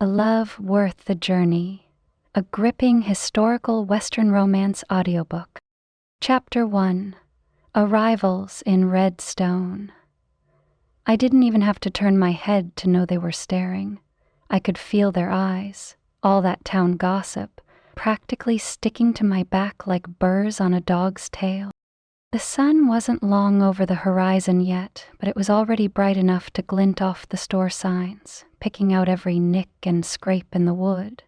A Love Worth the Journey, a gripping historical Western romance audiobook. Chapter 1, Arrivals in Red Stone. I didn't even have to turn my head to know they were staring. I could feel their eyes, all that town gossip, practically sticking to my back like burrs on a dog's tail. The sun wasn't long over the horizon yet, but it was already bright enough to glint off the store signs, picking out every nick and scrape in the wood.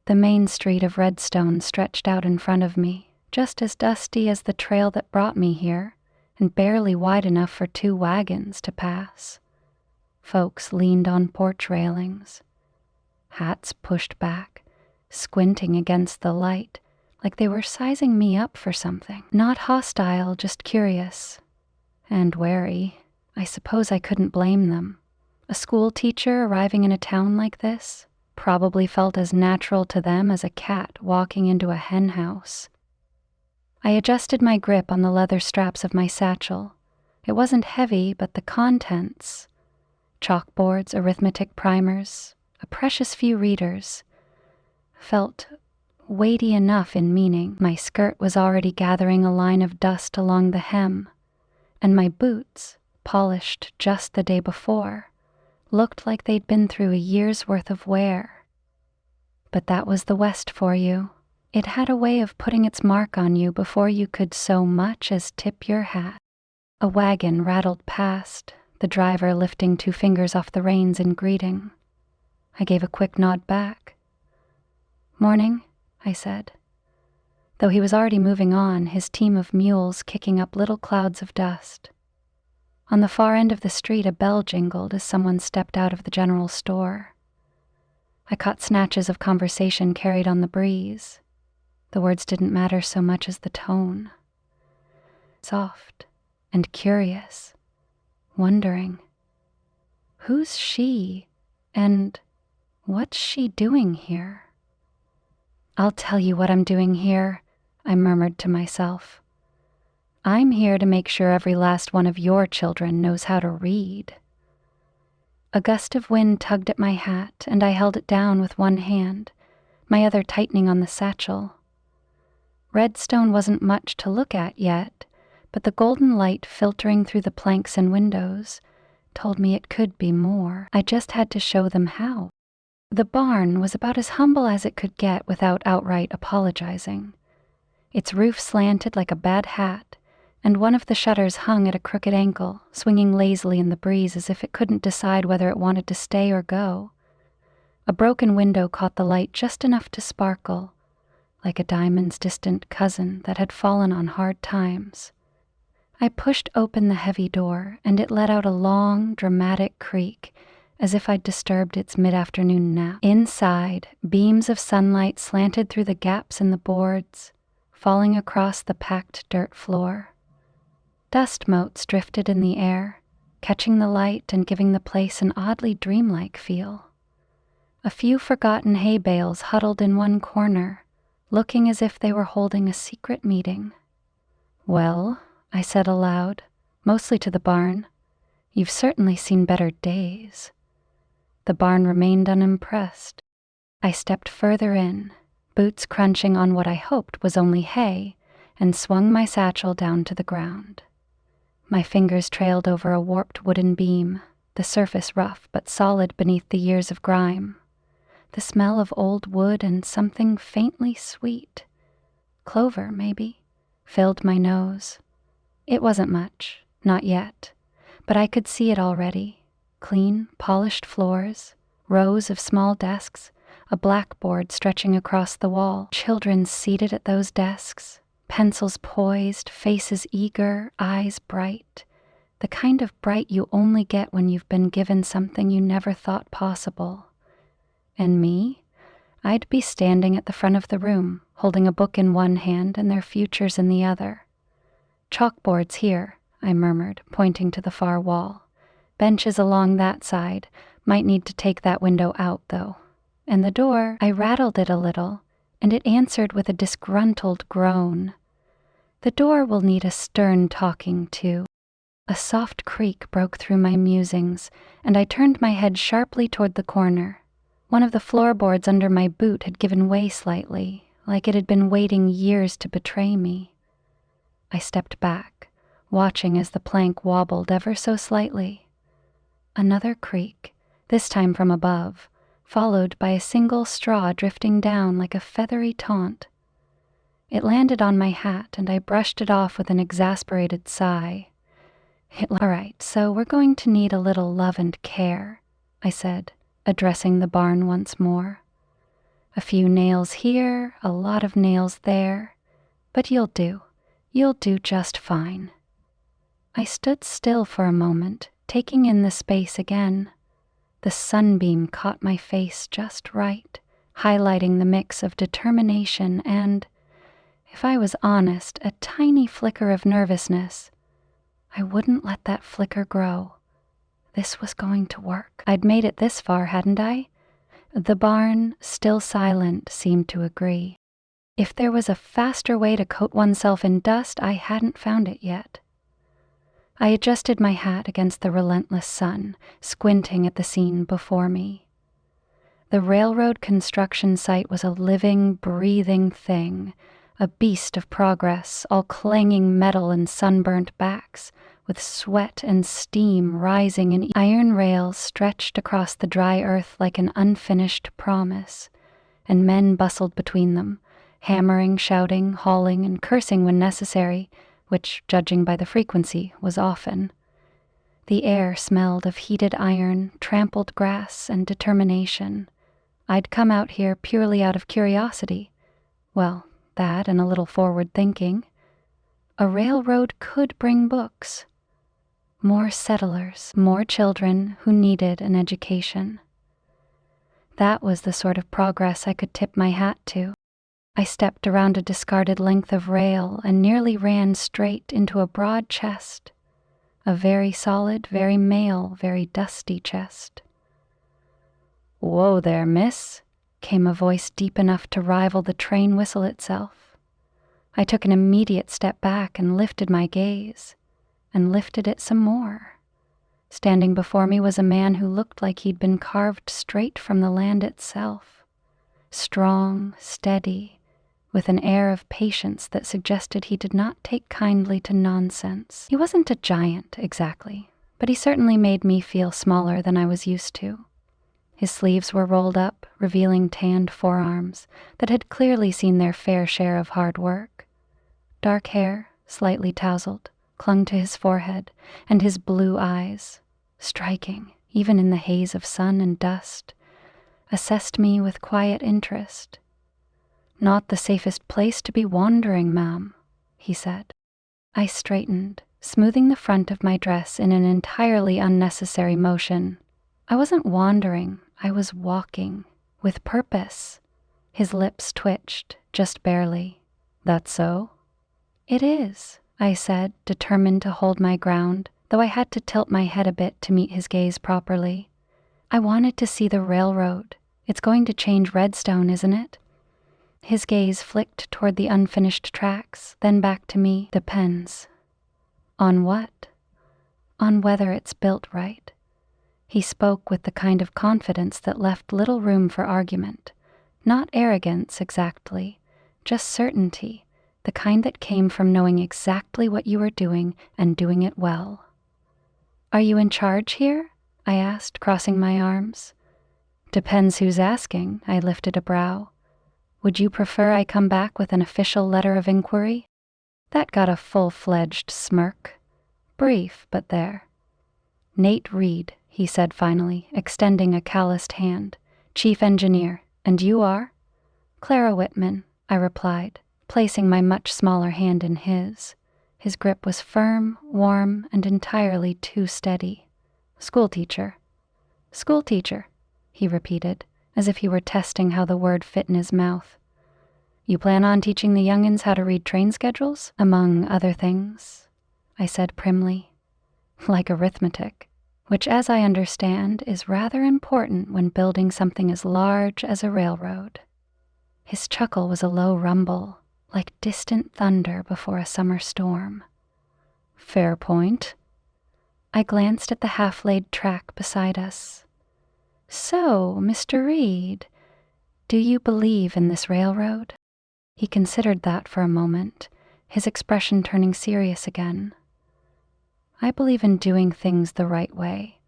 The main street of Redstone stretched out in front of me, just as dusty as the trail that brought me here, and barely wide enough for 2 wagons to pass. Folks leaned on porch railings, hats pushed back, squinting against the light, like they were sizing me up for something. Not hostile, just curious. And wary. I suppose I couldn't blame them. A school teacher arriving in a town like this probably felt as natural to them as a cat walking into a hen house. I adjusted my grip on the leather straps of my satchel. It wasn't heavy, but the contents— chalkboards, arithmetic primers, a precious few readers— felt weighty enough in meaning. My skirt was already gathering a line of dust along the hem, and my boots, polished just the day before, looked like they'd been through a year's worth of wear. But that was the West for you. It had a way of putting its mark on you before you could so much as tip your hat. A wagon rattled past, the driver lifting 2 fingers off the reins in greeting. I gave a quick nod back. "Morning," I said. Though he was already moving on, his team of mules kicking up little clouds of dust. On the far end of the street, a bell jingled as someone stepped out of the general store. I caught snatches of conversation carried on the breeze. The words didn't matter so much as the tone. Soft and curious, wondering. Who's she, and what's she doing here? "I'll tell you what I'm doing here," I murmured to myself. "I'm here to make sure every last one of your children knows how to read." A gust of wind tugged at my hat, and I held it down with one hand, my other tightening on the satchel. Redstone wasn't much to look at yet, but the golden light filtering through the planks and windows told me it could be more. I just had to show them how. The barn was about as humble as it could get without outright apologizing. Its roof slanted like a bad hat, and one of the shutters hung at a crooked ankle, swinging lazily in the breeze as if it couldn't decide whether it wanted to stay or go. A broken window caught the light just enough to sparkle, like a diamond's distant cousin that had fallen on hard times. I pushed open the heavy door, and it let out a long, dramatic creak, as if I'd disturbed its mid-afternoon nap. Inside, beams of sunlight slanted through the gaps in the boards, falling across the packed dirt floor. Dust motes drifted in the air, catching the light and giving the place an oddly dreamlike feel. A few forgotten hay bales huddled in one corner, looking as if they were holding a secret meeting. "Well," I said aloud, mostly to the barn, "you've certainly seen better days." The barn remained unimpressed. I stepped further in, boots crunching on what I hoped was only hay, and swung my satchel down to the ground. My fingers trailed over a warped wooden beam, the surface rough but solid beneath the years of grime. The smell of old wood and something faintly sweet— clover, maybe— filled my nose. It wasn't much, not yet, but I could see it already. Clean, polished floors, rows of small desks, a blackboard stretching across the wall, children seated at those desks, pencils poised, faces eager, eyes bright, the kind of bright you only get when you've been given something you never thought possible. And me? I'd be standing at the front of the room, holding a book in one hand and their futures in the other. "Chalkboards here," I murmured, pointing to the far wall. "Benches along that side. Might need to take that window out, though." And the door— I rattled it a little, and it answered with a disgruntled groan. The door will need a stern talking to. A soft creak broke through my musings, and I turned my head sharply toward the corner. One of the floorboards under my boot had given way slightly, like it had been waiting years to betray me. I stepped back, watching as the plank wobbled ever so slightly. Another creak, this time from above, followed by a single straw drifting down like a feathery taunt. It landed on my hat, and I brushed it off with an exasperated sigh. All right, so we're going to need a little love and care, I said, addressing the barn once more. A few nails here, a lot of nails there, but you'll do just fine. I stood still for a moment, taking in the space again. The sunbeam caught my face just right, highlighting the mix of determination and, if I was honest, a tiny flicker of nervousness. I wouldn't let that flicker grow. This was going to work. I'd made it this far, hadn't I? The barn, still silent, seemed to agree. If there was a faster way to coat oneself in dust, I hadn't found it yet. I adjusted my hat against the relentless sun, squinting at the scene before me. The railroad construction site was a living, breathing thing, a beast of progress, all clanging metal and sunburnt backs, with sweat and steam rising in iron rails stretched across the dry earth like an unfinished promise, and men bustled between them, hammering, shouting, hauling, and cursing when necessary, which, judging by the frequency, was often. The air smelled of heated iron, trampled grass, and determination. I'd come out here purely out of curiosity. Well, that and a little forward thinking. A railroad could bring books. More settlers, more children who needed an education. That was the sort of progress I could tip my hat to. I stepped around a discarded length of rail and nearly ran straight into a broad chest. A very solid, very male, very dusty chest. "Whoa there, miss," came a voice deep enough to rival the train whistle itself. I took an immediate step back and lifted my gaze, and lifted it some more. Standing before me was a man who looked like he'd been carved straight from the land itself. Strong, steady, with an air of patience that suggested he did not take kindly to nonsense. He wasn't a giant, exactly, but he certainly made me feel smaller than I was used to. His sleeves were rolled up, revealing tanned forearms that had clearly seen their fair share of hard work. Dark hair, slightly tousled, clung to his forehead, and his blue eyes, striking, even in the haze of sun and dust, assessed me with quiet interest. "Not the safest place to be wandering, ma'am," he said. I straightened, smoothing the front of my dress in an entirely unnecessary motion. I wasn't wandering, I was walking, with purpose. His lips twitched, just barely. "That so?" "It is," I said, determined to hold my ground, though I had to tilt my head a bit to meet his gaze properly. "I wanted to see the railroad. It's going to change Redstone, isn't it?" His gaze flicked toward the unfinished tracks, then back to me. "Depends." "On what?" "On whether it's built right." He spoke with the kind of confidence that left little room for argument. Not arrogance, exactly, just certainty, the kind that came from knowing exactly what you were doing and doing it well. "Are you in charge here?" I asked, crossing my arms. "Depends who's asking," I lifted a brow. "Would you prefer I come back with an official letter of inquiry?" That got a full-fledged smirk. Brief, but there. "Nate Reed," he said finally, extending a calloused hand. "Chief engineer. And you are?" "Clara Whitman," I replied, placing my much smaller hand in his. His grip was firm, warm, and entirely too steady. "Schoolteacher." "Schoolteacher," he repeated, as if he were testing how the word fit in his mouth. "You plan on teaching the youngins how to read train schedules?" "Among other things," I said primly. "Like arithmetic, which, as I understand, is rather important when building something as large as a railroad." His chuckle was a low rumble, like distant thunder before a summer storm. "Fair point." I glanced at the half-laid track beside us. "So, Mr. Reed, do you believe in this railroad?" He considered that for a moment, his expression turning serious again. "I believe in doing things the right way.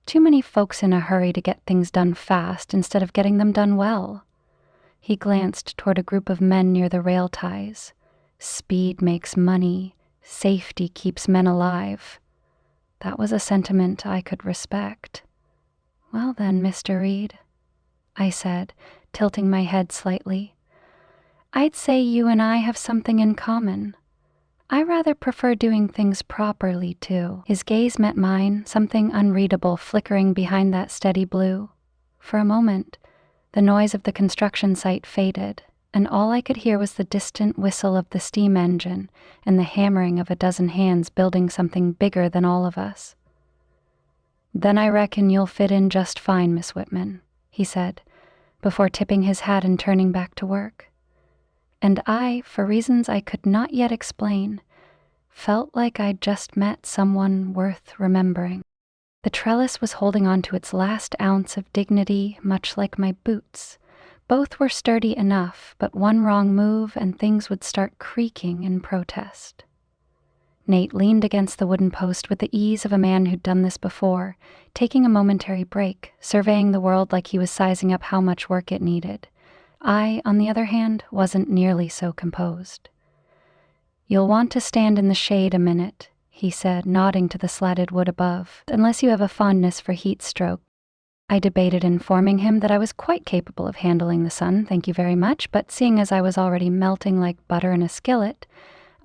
Too many folks in a hurry to get things done fast instead of getting them done well." He glanced toward a group of men near the rail ties. "Speed makes money. Safety keeps men alive." That was a sentiment I could respect. "Well then, Mr. Reed," I said, tilting my head slightly, "I'd say you and I have something in common. I rather prefer doing things properly, too." His gaze met mine, something unreadable flickering behind that steady blue. For a moment, the noise of the construction site faded, and all I could hear was the distant whistle of the steam engine and the hammering of a dozen hands building something bigger than all of us. "Then I reckon you'll fit in just fine, Miss Whitman," he said, before tipping his hat and turning back to work. And I, for reasons I could not yet explain, felt like I'd just met someone worth remembering. The trellis was holding on to its last ounce of dignity, much like my boots. Both were sturdy enough, but one wrong move and things would start creaking in protest. Nate leaned against the wooden post with the ease of a man who'd done this before, taking a momentary break, surveying the world like he was sizing up how much work it needed. I, on the other hand, wasn't nearly so composed. "You'll want to stand in the shade a minute," he said, nodding to the slatted wood above, "unless you have a fondness for heat stroke." I debated informing him that I was quite capable of handling the sun, thank you very much, but seeing as I was already melting like butter in a skillet,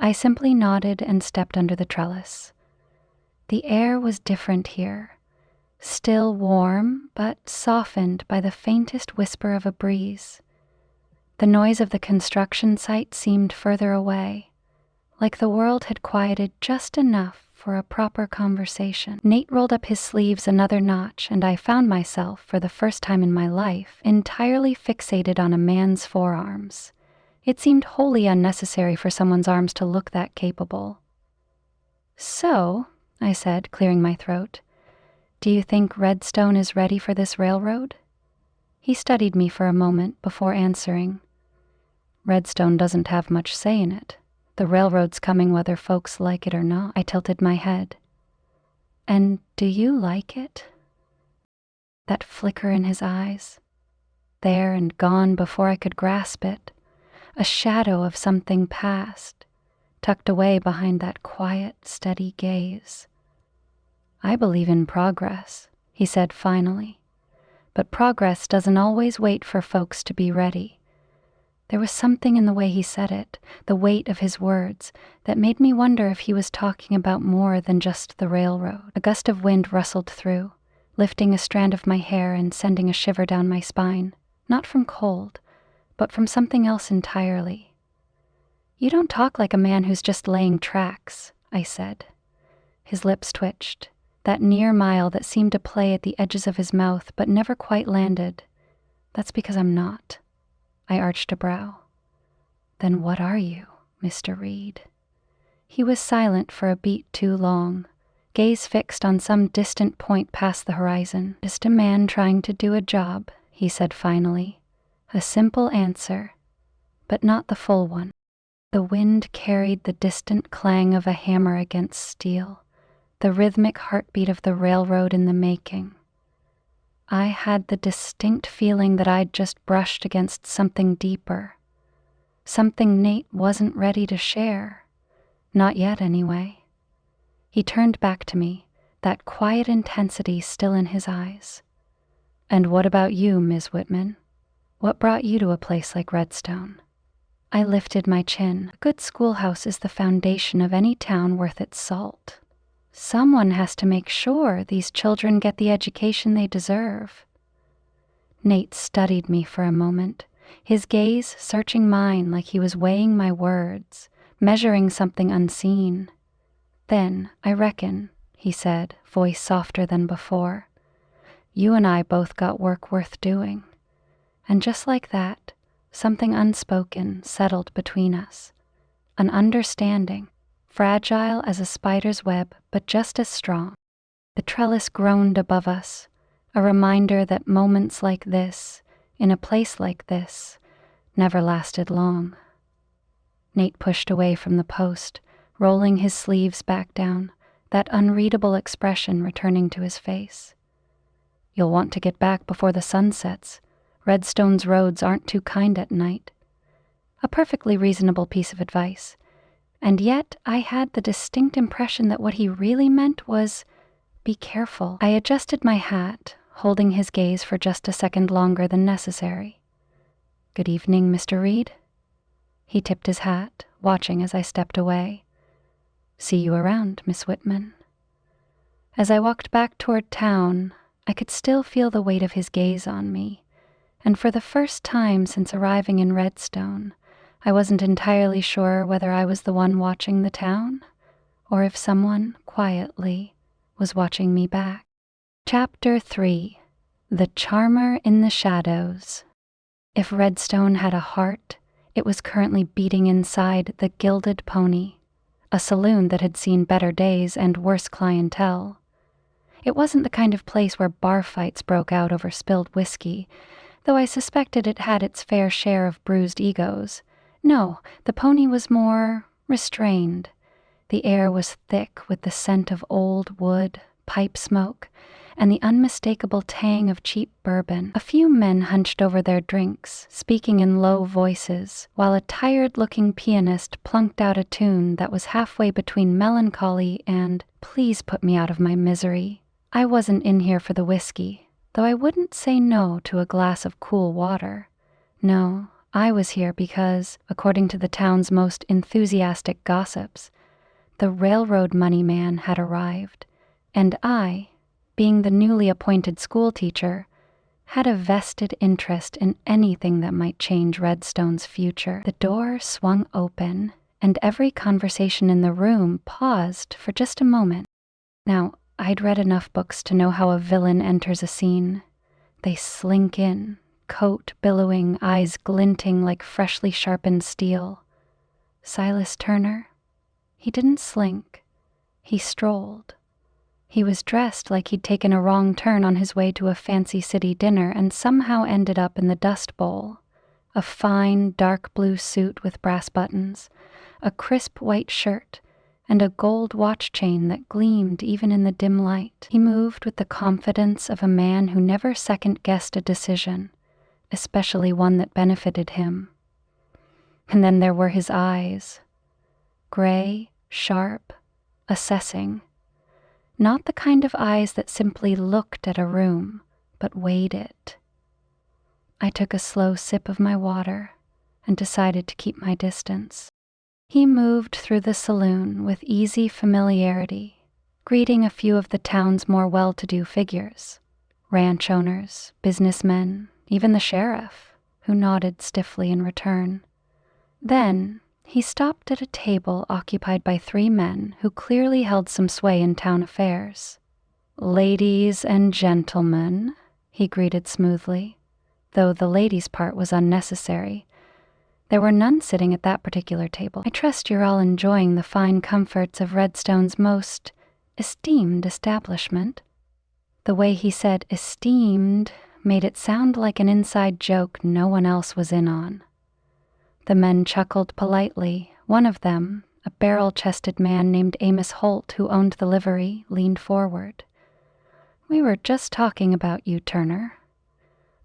I simply nodded and stepped under the trellis. The air was different here, still warm, but softened by the faintest whisper of a breeze. The noise of the construction site seemed further away, like the world had quieted just enough for a proper conversation. Nate rolled up his sleeves another notch, and I found myself, for the first time in my life, entirely fixated on a man's forearms. It seemed wholly unnecessary for someone's arms to look that capable. "So," I said, clearing my throat, "do you think Redstone is ready for this railroad?" He studied me for a moment before answering. "Redstone doesn't have much say in it. The railroad's coming whether folks like it or not." I tilted my head. "And do you like it?" That flicker in his eyes, there and gone before I could grasp it, a shadow of something past, tucked away behind that quiet, steady gaze. "I believe in progress," he said finally, "but progress doesn't always wait for folks to be ready." There was something in the way he said it, the weight of his words, that made me wonder if he was talking about more than just the railroad. A gust of wind rustled through, lifting a strand of my hair and sending a shiver down my spine, not from cold, but from something else entirely. "You don't talk like a man who's just laying tracks," I said. His lips twitched, that near mile that seemed to play at the edges of his mouth but never quite landed. "That's because I'm not." I arched a brow. "Then what are you, Mr. Reed?" He was silent for a beat too long, gaze fixed on some distant point past the horizon. "Just a man trying to do a job," he said finally. A simple answer, but not the full one. The wind carried the distant clang of a hammer against steel, the rhythmic heartbeat of the railroad in the making. I had the distinct feeling that I'd just brushed against something deeper, something Nate wasn't ready to share. Not yet, anyway. He turned back to me, that quiet intensity still in his eyes. "And what about you, Ms. Whitman? What brought you to a place like Redstone?" I lifted my chin. "A good schoolhouse is the foundation of any town worth its salt. Someone has to make sure these children get the education they deserve." Nate studied me for a moment, his gaze searching mine like he was weighing my words, measuring something unseen. "Then, I reckon," he said, voice softer than before, "you and I both got work worth doing." And just like that, something unspoken settled between us. An understanding, fragile as a spider's web, but just as strong. The trellis groaned above us, a reminder that moments like this, in a place like this, never lasted long. Nate pushed away from the post, rolling his sleeves back down, that unreadable expression returning to his face. You'll want to get back before the sun sets. Redstone's roads aren't too kind at night. A perfectly reasonable piece of advice, and yet I had the distinct impression that what he really meant was, be careful. I adjusted my hat, holding his gaze for just a second longer than necessary. Good evening, Mr. Reed. He tipped his hat, watching as I stepped away. See you around, Miss Whitman. As I walked back toward town, I could still feel the weight of his gaze on me, and for the first time since arriving in Redstone, I wasn't entirely sure whether I was the one watching the town, or if someone, quietly, was watching me back. Chapter 3. The Charmer in the Shadows. If Redstone had a heart, it was currently beating inside the Gilded Pony, a saloon that had seen better days and worse clientele. It wasn't the kind of place where bar fights broke out over spilled whiskey, though I suspected it had its fair share of bruised egos. No, the Pony was more restrained. The air was thick with the scent of old wood, pipe smoke, and the unmistakable tang of cheap bourbon. A few men hunched over their drinks, speaking in low voices, while a tired-looking pianist plunked out a tune that was halfway between melancholy and, please put me out of my misery. I wasn't in here for the whiskey, though I wouldn't say no to a glass of cool water. No, I was here because, according to the town's most enthusiastic gossips, the railroad money man had arrived, and I, being the newly appointed school teacher, had a vested interest in anything that might change Redstone's future. The door swung open, and every conversation in the room paused for just a moment. Now, I'd read enough books to know how a villain enters a scene. They slink in, coat billowing, eyes glinting like freshly sharpened steel. Silas Turner? He didn't slink. He strolled. He was dressed like he'd taken a wrong turn on his way to a fancy city dinner and somehow ended up in the Dust Bowl. A fine, dark blue suit with brass buttons, a crisp white shirt, and a gold watch chain that gleamed even in the dim light. He moved with the confidence of a man who never second-guessed a decision, especially one that benefited him. And then there were his eyes. Gray, sharp, assessing. Not the kind of eyes that simply looked at a room, but weighed it. I took a slow sip of my water and decided to keep my distance. He moved through the saloon with easy familiarity, greeting a few of the town's more well-to-do figures, ranch owners, businessmen, even the sheriff, who nodded stiffly in return. Then he stopped at a table occupied by 3 men who clearly held some sway in town affairs. "Ladies and gentlemen," he greeted smoothly, though the ladies' part was unnecessary. There were none sitting at that particular table. "I trust you're all enjoying the fine comforts of Redstone's most esteemed establishment." The way he said esteemed made it sound like an inside joke no one else was in on. The men chuckled politely. One of them, a barrel-chested man named Amos Holt, who owned the livery, leaned forward. "We were just talking about you, Turner.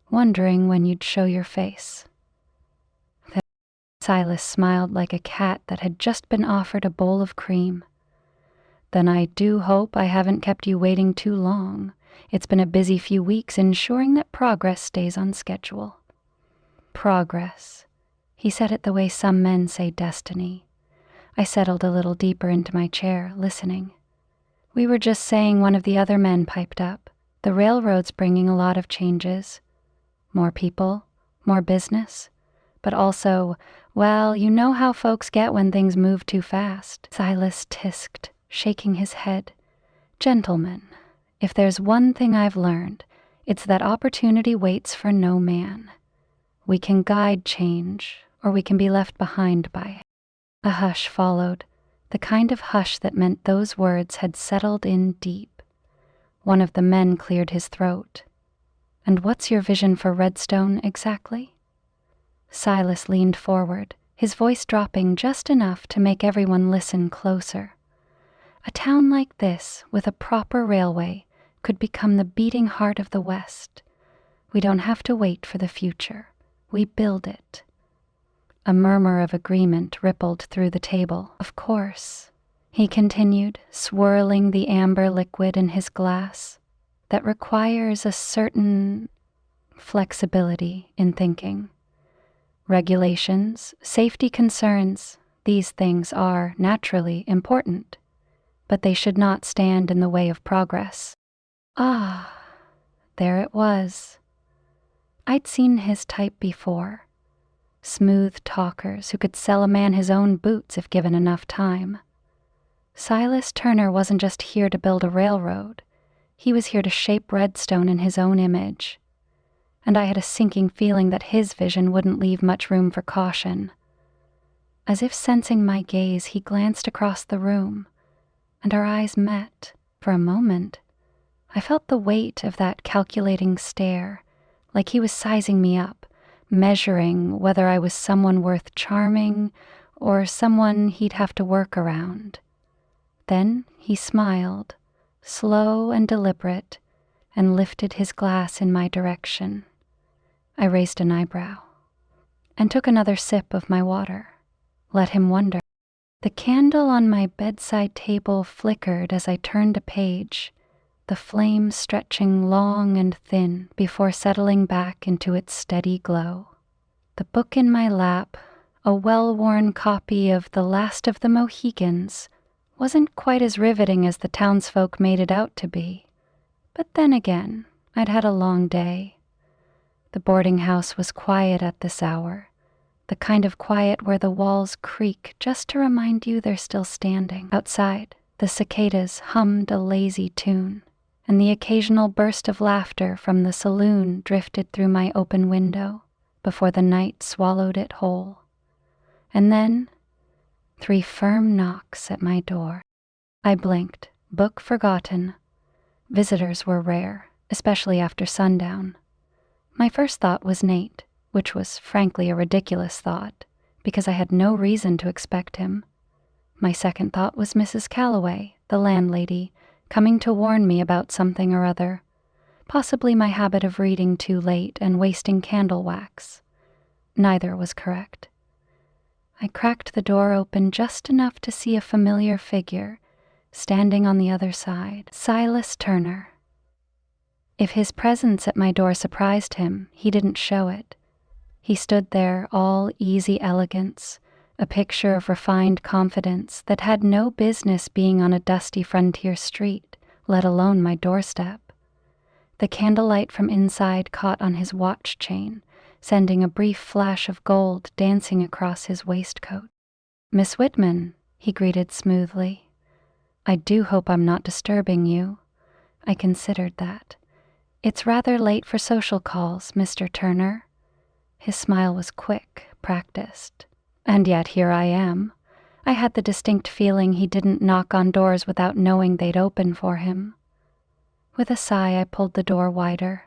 Wondering when you'd show your face." Silas smiled like a cat that had just been offered a bowl of cream. "Then I do hope I haven't kept you waiting too long. It's been a busy few weeks ensuring that progress stays on schedule." Progress. He said it the way some men say destiny. I settled a little deeper into my chair, listening. "We were just saying," one of the other men piped up, "the railroad's bringing a lot of changes. More people, more business, but also, well, you know how folks get when things move too fast." Silas tisked, shaking his head. "Gentlemen, if there's one thing I've learned, it's that opportunity waits for no man. We can guide change, or we can be left behind by it." A hush followed, the kind of hush that meant those words had settled in deep. One of the men cleared his throat. And what's your vision for Redstone exactly?" Silas leaned forward, his voice dropping just enough to make everyone listen closer. "A town like this, with a proper railway, could become the beating heart of the West. We don't have to wait for the future. We build it." A murmur of agreement rippled through the table. "Of course," he continued, swirling the amber liquid in his glass, "that requires a certain flexibility in thinking. Regulations, safety concerns, these things are naturally important, but they should not stand in the way of progress." Ah, there it was. I'd seen his type before. Smooth talkers who could sell a man his own boots if given enough time. Silas Turner wasn't just here to build a railroad. He was here to shape Redstone in his own image. And I had a sinking feeling that his vision wouldn't leave much room for caution. As if sensing my gaze, he glanced across the room, and our eyes met. For a moment, I felt the weight of that calculating stare, like he was sizing me up, measuring whether I was someone worth charming or someone he'd have to work around. Then he smiled, slow and deliberate, and lifted his glass in my direction. I raised an eyebrow and took another sip of my water. Let him wonder. The candle on my bedside table flickered as I turned a page, the flame stretching long and thin before settling back into its steady glow. The book in my lap, a well-worn copy of The Last of the Mohegans, wasn't quite as riveting as the townsfolk made it out to be. But then again, I'd had a long day. The boarding house was quiet at this hour, the kind of quiet where the walls creak just to remind you they're still standing. Outside, the cicadas hummed a lazy tune, and the occasional burst of laughter from the saloon drifted through my open window before the night swallowed it whole. And then, 3 firm knocks at my door. I blinked, book forgotten. Visitors were rare, especially after sundown. My first thought was Nate, which was frankly a ridiculous thought, because I had no reason to expect him. My second thought was Mrs. Calloway, the landlady, coming to warn me about something or other, possibly my habit of reading too late and wasting candle wax. Neither was correct. I cracked the door open just enough to see a familiar figure standing on the other side. Silas Turner. If his presence at my door surprised him, he didn't show it. He stood there all easy elegance, a picture of refined confidence that had no business being on a dusty frontier street, let alone my doorstep. The candlelight from inside caught on his watch chain, sending a brief flash of gold dancing across his waistcoat. "Miss Whitman," he greeted smoothly. "I do hope I'm not disturbing you." I considered that. "It's rather late for social calls, Mr. Turner." His smile was quick, practiced. And yet here I am. I had the distinct feeling he didn't knock on doors without knowing they'd open for him. With a sigh, I pulled the door wider.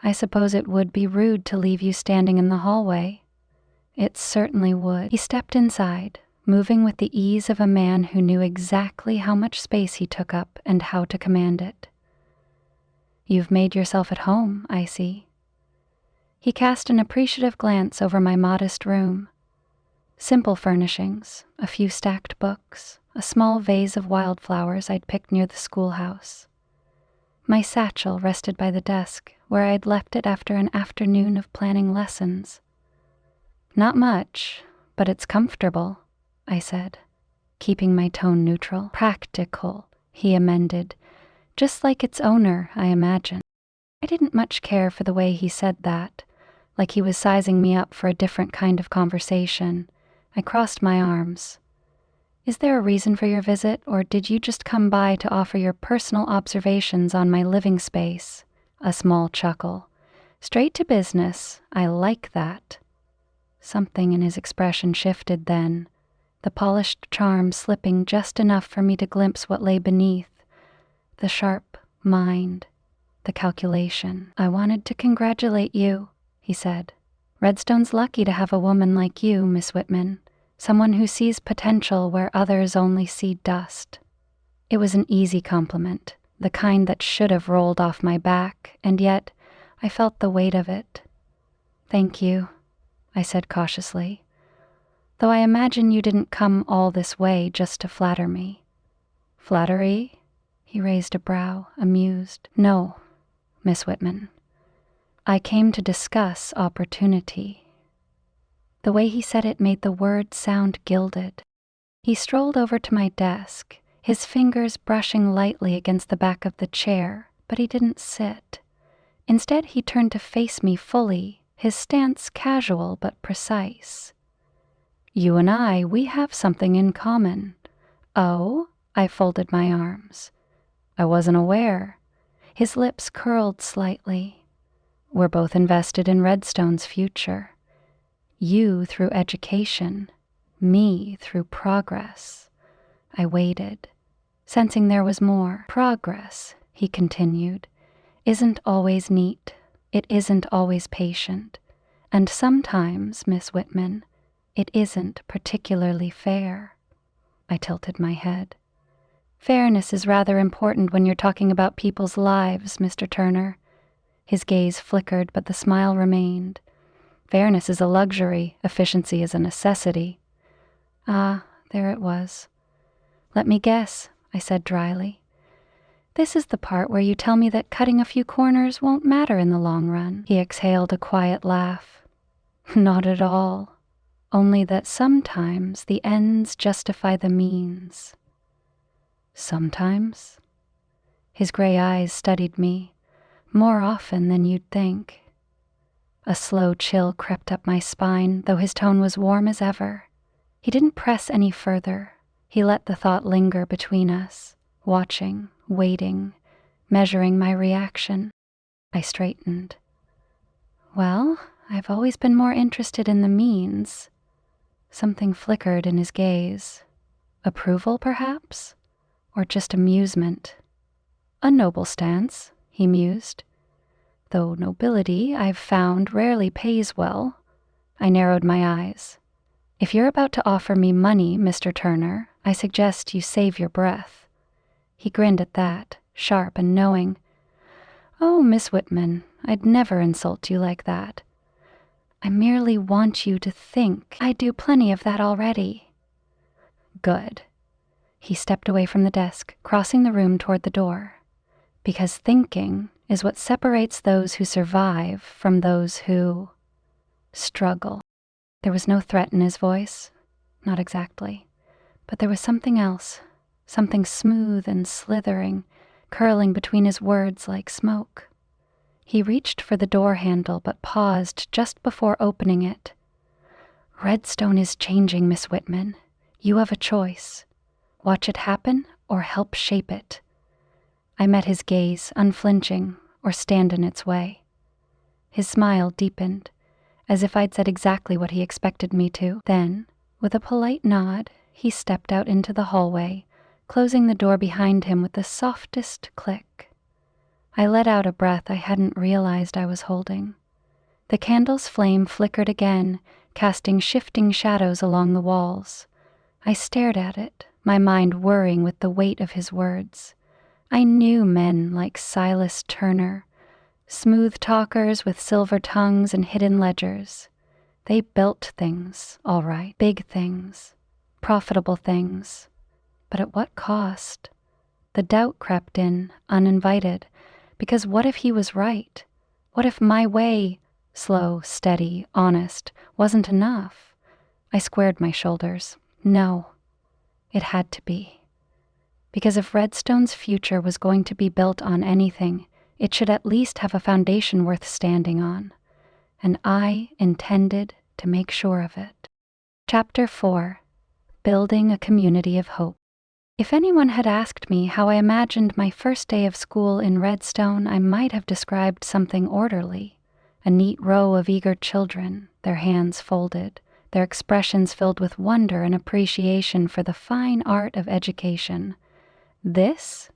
"I suppose it would be rude to leave you standing in the hallway." "It certainly would." He stepped inside, moving with the ease of a man who knew exactly how much space he took up and how to command it. "You've made yourself at home, I see." He cast an appreciative glance over my modest room. Simple furnishings, a few stacked books, a small vase of wildflowers I'd picked near the schoolhouse. My satchel rested by the desk, where I'd left it after an afternoon of planning lessons. "Not much, but it's comfortable," I said, keeping my tone neutral. "Practical," he amended, "just like its owner, I imagine." I didn't much care for the way he said that, like he was sizing me up for a different kind of conversation. I crossed my arms. "Is there a reason for your visit, or did you just come by to offer your personal observations on my living space?" A small chuckle. "Straight to business. I like that." Something in his expression shifted then, the polished charm slipping just enough for me to glimpse what lay beneath, the sharp mind, the calculation. "I wanted to congratulate you," he said. "Redstone's lucky to have a woman like you, Miss Whitman, someone who sees potential where others only see dust." It was an easy compliment, the kind that should have rolled off my back, and yet I felt the weight of it. "Thank you," I said cautiously, "though I imagine you didn't come all this way just to flatter me." "Flattery?" He raised a brow, amused. "No, Miss Whitman. I came to discuss opportunity." The way he said it made the word sound gilded. He strolled over to my desk, his fingers brushing lightly against the back of the chair, but he didn't sit. Instead, he turned to face me fully, his stance casual but precise. "You and we have something in common." "Oh?" I folded my arms. "I wasn't aware." His lips curled slightly. "We're both invested in Redstone's future. You through education, me through progress." I waited, sensing there was more. "Progress," he continued, "isn't always neat. It isn't always patient. And sometimes, Miss Whitman, it isn't particularly fair." I tilted my head. "Fairness is rather important when you're talking about people's lives, Mr. Turner." His gaze flickered, but the smile remained. "Fairness is a luxury, efficiency is a necessity." Ah, there it was. "Let me guess," I said dryly. "This is the part where you tell me that cutting a few corners won't matter in the long run." He exhaled a quiet laugh. "Not at all. Only that sometimes the ends justify the means." "Sometimes?" His gray eyes studied me, "more often than you'd think." A slow chill crept up my spine, though his tone was warm as ever. He didn't press any further. He let the thought linger between us, watching, waiting, measuring my reaction. I straightened. "Well, I've always been more interested in the means." Something flickered in his gaze. Approval, perhaps? Or just amusement? "A noble stance," he mused. "Though nobility, I've found, rarely pays well." I narrowed my eyes. "If you're about to offer me money, Mr. Turner, I suggest you save your breath." He grinned at that, sharp and knowing. "Oh, Miss Whitman, I'd never insult you like that. I merely want you to think. I do plenty of that already." "Good." He stepped away from the desk, crossing the room toward the door. "Because thinking is what separates those who survive from those who struggle." There was no threat in his voice. Not exactly. But there was something else, something smooth and slithering, curling between his words like smoke. He reached for the door handle but paused just before opening it. "Redstone is changing, Miss Whitman. You have a choice. Watch it happen or help shape it." I met his gaze, unflinching, or stand in its way. His smile deepened, as if I'd said exactly what he expected me to. Then, with a polite nod, he stepped out into the hallway, closing the door behind him with the softest click. I let out a breath I hadn't realized I was holding. The candle's flame flickered again, casting shifting shadows along the walls. I stared at it, my mind whirring with the weight of his words. I knew men like Silas Turner, smooth talkers with silver tongues and hidden ledgers. They built things, all right, big things, profitable things. But at what cost? The doubt crept in, uninvited, because what if he was right? What if my way, slow, steady, honest, wasn't enough? I squared my shoulders. No, it had to be. Because if Redstone's future was going to be built on anything, it should at least have a foundation worth standing on. And I intended to make sure of it. Chapter 4. Building a Community of Hope. If anyone had asked me how I imagined my first day of school in Redstone, I might have described something orderly. A neat row of eager children, their hands folded, their expressions filled with wonder and appreciation for the fine art of education. This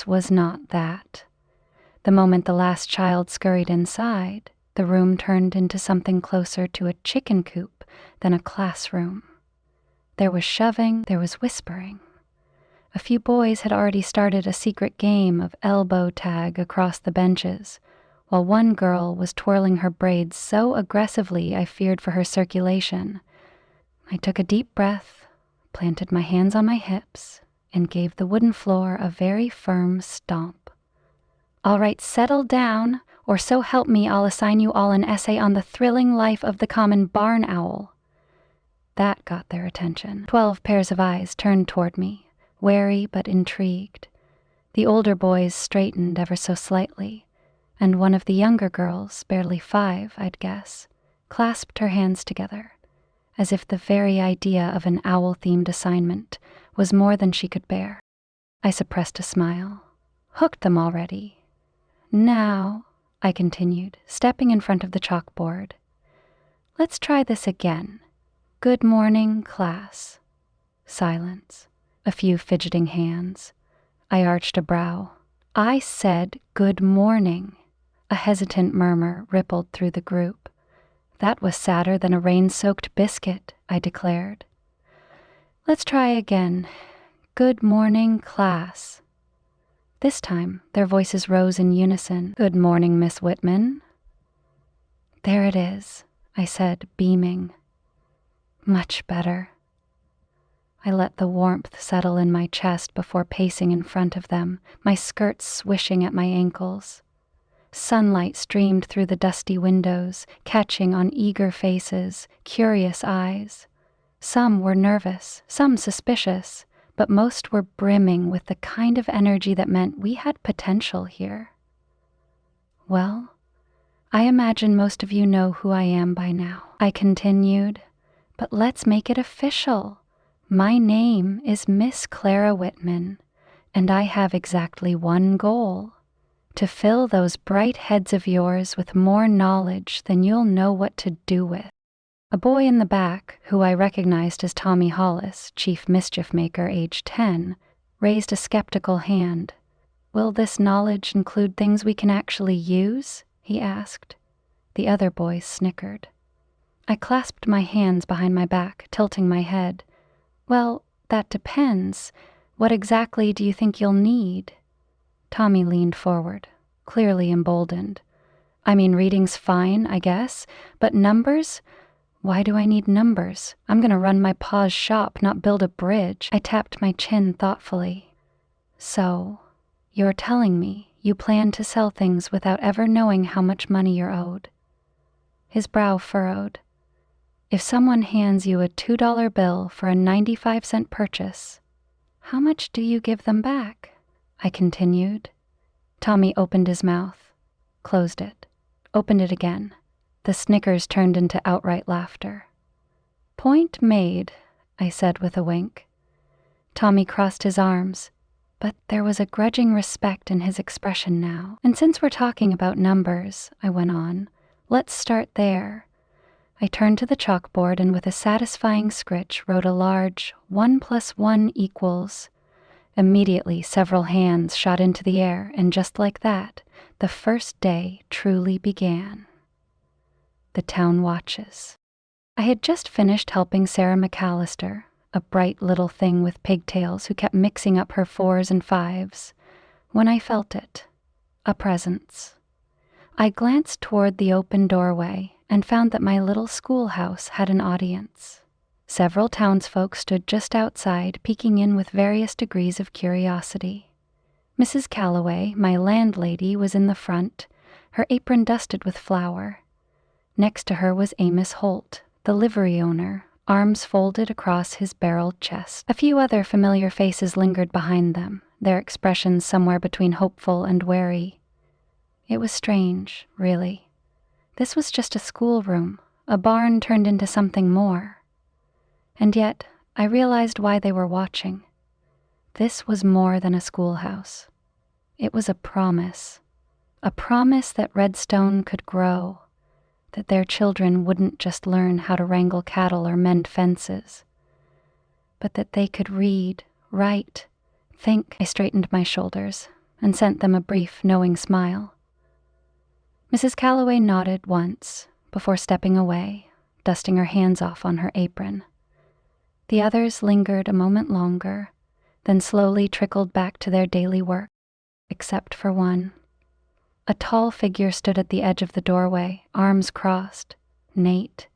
was not that. The moment the last child scurried inside, the room turned into something closer to a chicken coop than a classroom. There was shoving, there was whispering. A few boys had already started a secret game of elbow tag across the benches, while one girl was twirling her braids so aggressively I feared for her circulation. I took a deep breath, planted my hands on my hips, and gave the wooden floor a very firm stomp. "All right, settle down, or so help me I'll assign you all an essay on the thrilling life of the common barn owl." That got their attention. 12 pairs of eyes turned toward me, wary but intrigued. The older boys straightened ever so slightly, and one of the younger girls, barely 5, I'd guess, clasped her hands together, as if the very idea of an owl-themed assignment was more than she could bear. I suppressed a smile. Hooked them already. "Now," I continued, stepping in front of the chalkboard, "let's try this again. Good morning, class." Silence. A few fidgeting hands. I arched a brow. "I said good morning." A hesitant murmur rippled through the group. "That was sadder than a rain-soaked biscuit," I declared. "Let's try again. Good morning, class." This time, their voices rose in unison. "Good morning, Miss Whitman." "There it is," I said, beaming. "Much better." I let the warmth settle in my chest before pacing in front of them, my skirts swishing at my ankles. Sunlight streamed through the dusty windows, catching on eager faces, curious eyes. Some were nervous, some suspicious, but most were brimming with the kind of energy that meant we had potential here. "Well, I imagine most of you know who I am by now," I continued, "but let's make it official. My name is Miss Clara Whitman, and I have exactly one goal: to fill those bright heads of yours with more knowledge than you'll know what to do with." A boy in the back, who I recognized as Tommy Hollis, chief mischief maker, age 10, raised a skeptical hand. "Will this knowledge include things we can actually use?" he asked. The other boys snickered. I clasped my hands behind my back, tilting my head. "Well, that depends. What exactly do you think you'll need?" Tommy leaned forward, clearly emboldened. "I mean, reading's fine, I guess, but numbers? Why do I need numbers? I'm gonna run my pa's shop, not build a bridge." I tapped my chin thoughtfully. "So, you're telling me you plan to sell things without ever knowing how much money you're owed?" His brow furrowed. "If someone hands you a $2 bill for a 95-cent purchase, how much do you give them back?" I continued. Tommy opened his mouth, closed it, opened it again. The snickers turned into outright laughter. "Point made," I said with a wink. Tommy crossed his arms, but there was a grudging respect in his expression now. "And since we're talking about numbers," I went on, "let's start there." I turned to the chalkboard and with a satisfying scritch wrote a large 1 + 1 =. Immediately, several hands shot into the air, and just like that, the first day truly began. The town watches. I had just finished helping Sarah McAllister, a bright little thing with pigtails who kept mixing up her 4s and 5s, when I felt it. A presence. I glanced toward the open doorway and found that my little schoolhouse had an audience. Several townsfolk stood just outside, peeking in with various degrees of curiosity. Mrs. Calloway, my landlady, was in the front, her apron dusted with flour. Next to her was Amos Holt, the livery owner, arms folded across his barreled chest. A few other familiar faces lingered behind them, their expressions somewhere between hopeful and wary. It was strange, really. This was just a schoolroom, a barn turned into something more. And yet, I realized why they were watching. This was more than a schoolhouse. It was a promise that Redstone could grow, that their children wouldn't just learn how to wrangle cattle or mend fences, but that they could read, write, think. I straightened my shoulders and sent them a brief, knowing smile. Mrs. Calloway nodded once before stepping away, dusting her hands off on her apron. The others lingered a moment longer, then slowly trickled back to their daily work, except for one. A tall figure stood at the edge of the doorway, arms crossed. Nate.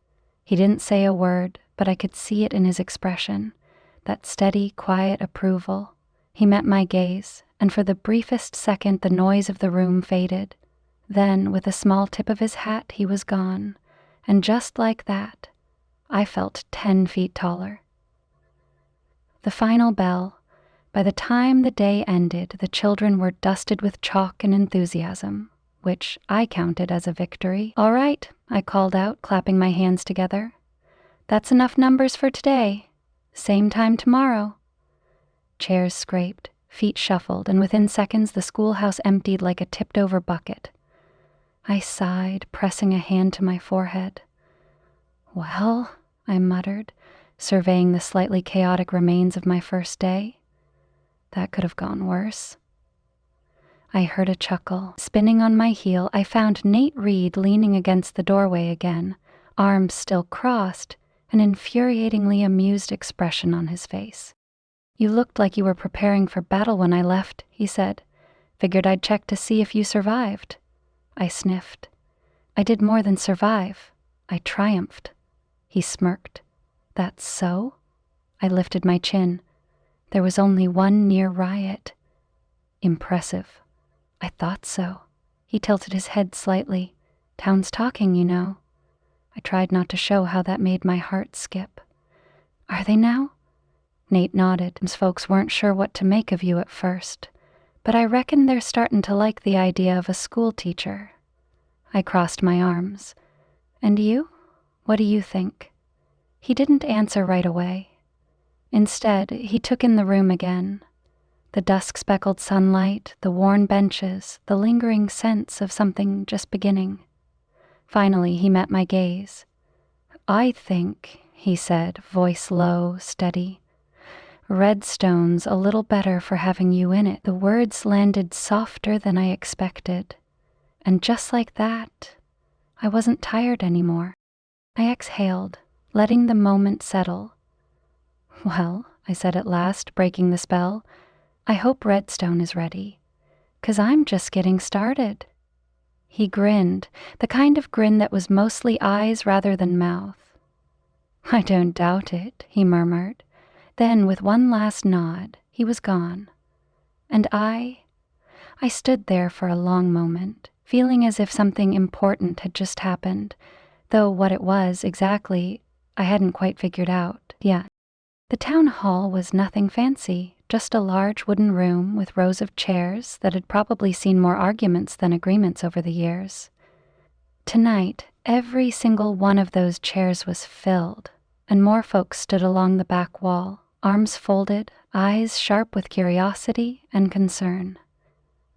He didn't say a word, but I could see it in his expression, that steady, quiet approval. He met my gaze, and for the briefest second the noise of the room faded. Then, with a small tip of his hat, he was gone, and just like that, I felt 10 feet taller. The final bell. By the time the day ended, the children were dusted with chalk and enthusiasm, which I counted as a victory. "All right," I called out, clapping my hands together. "That's enough numbers for today. Same time tomorrow." Chairs scraped, feet shuffled, and within seconds the schoolhouse emptied like a tipped-over bucket. I sighed, pressing a hand to my forehead. "Well," I muttered, surveying the slightly chaotic remains of my first day. That could have gone worse. I heard a chuckle. Spinning on my heel, I found Nate Reed leaning against the doorway again, arms still crossed, an infuriatingly amused expression on his face. "You looked like you were preparing for battle when I left," he said. "Figured I'd check to see if you survived." I sniffed. "I did more than survive. I triumphed." He smirked. "That's so?" I lifted my chin. There was only one near riot. "Impressive." "I thought so." He tilted his head slightly. "Town's talking, you know." I tried not to show how that made my heart skip. "Are they now?" Nate nodded. "Those folks weren't sure what to make of you at first, but I reckon they're starting to like the idea of a school teacher." I crossed my arms. "And you? What do you think?" He didn't answer right away. Instead, he took in the room again. The dusk-speckled sunlight, the worn benches, the lingering sense of something just beginning. Finally, he met my gaze. "I think," he said, voice low, steady, "Redstone's a little better for having you in it." The words landed softer than I expected. And just like that, I wasn't tired anymore. I exhaled, letting the moment settle. "Well," I said at last, breaking the spell, "I hope Redstone is ready, 'cause I'm just getting started." He grinned, the kind of grin that was mostly eyes rather than mouth. "I don't doubt it," he murmured. Then, with one last nod, he was gone. And I stood there for a long moment, feeling as if something important had just happened, though what it was exactly, I hadn't quite figured out yet. The town hall was nothing fancy, just a large wooden room with rows of chairs that had probably seen more arguments than agreements over the years. Tonight, every single one of those chairs was filled, and more folks stood along the back wall, arms folded, eyes sharp with curiosity and concern.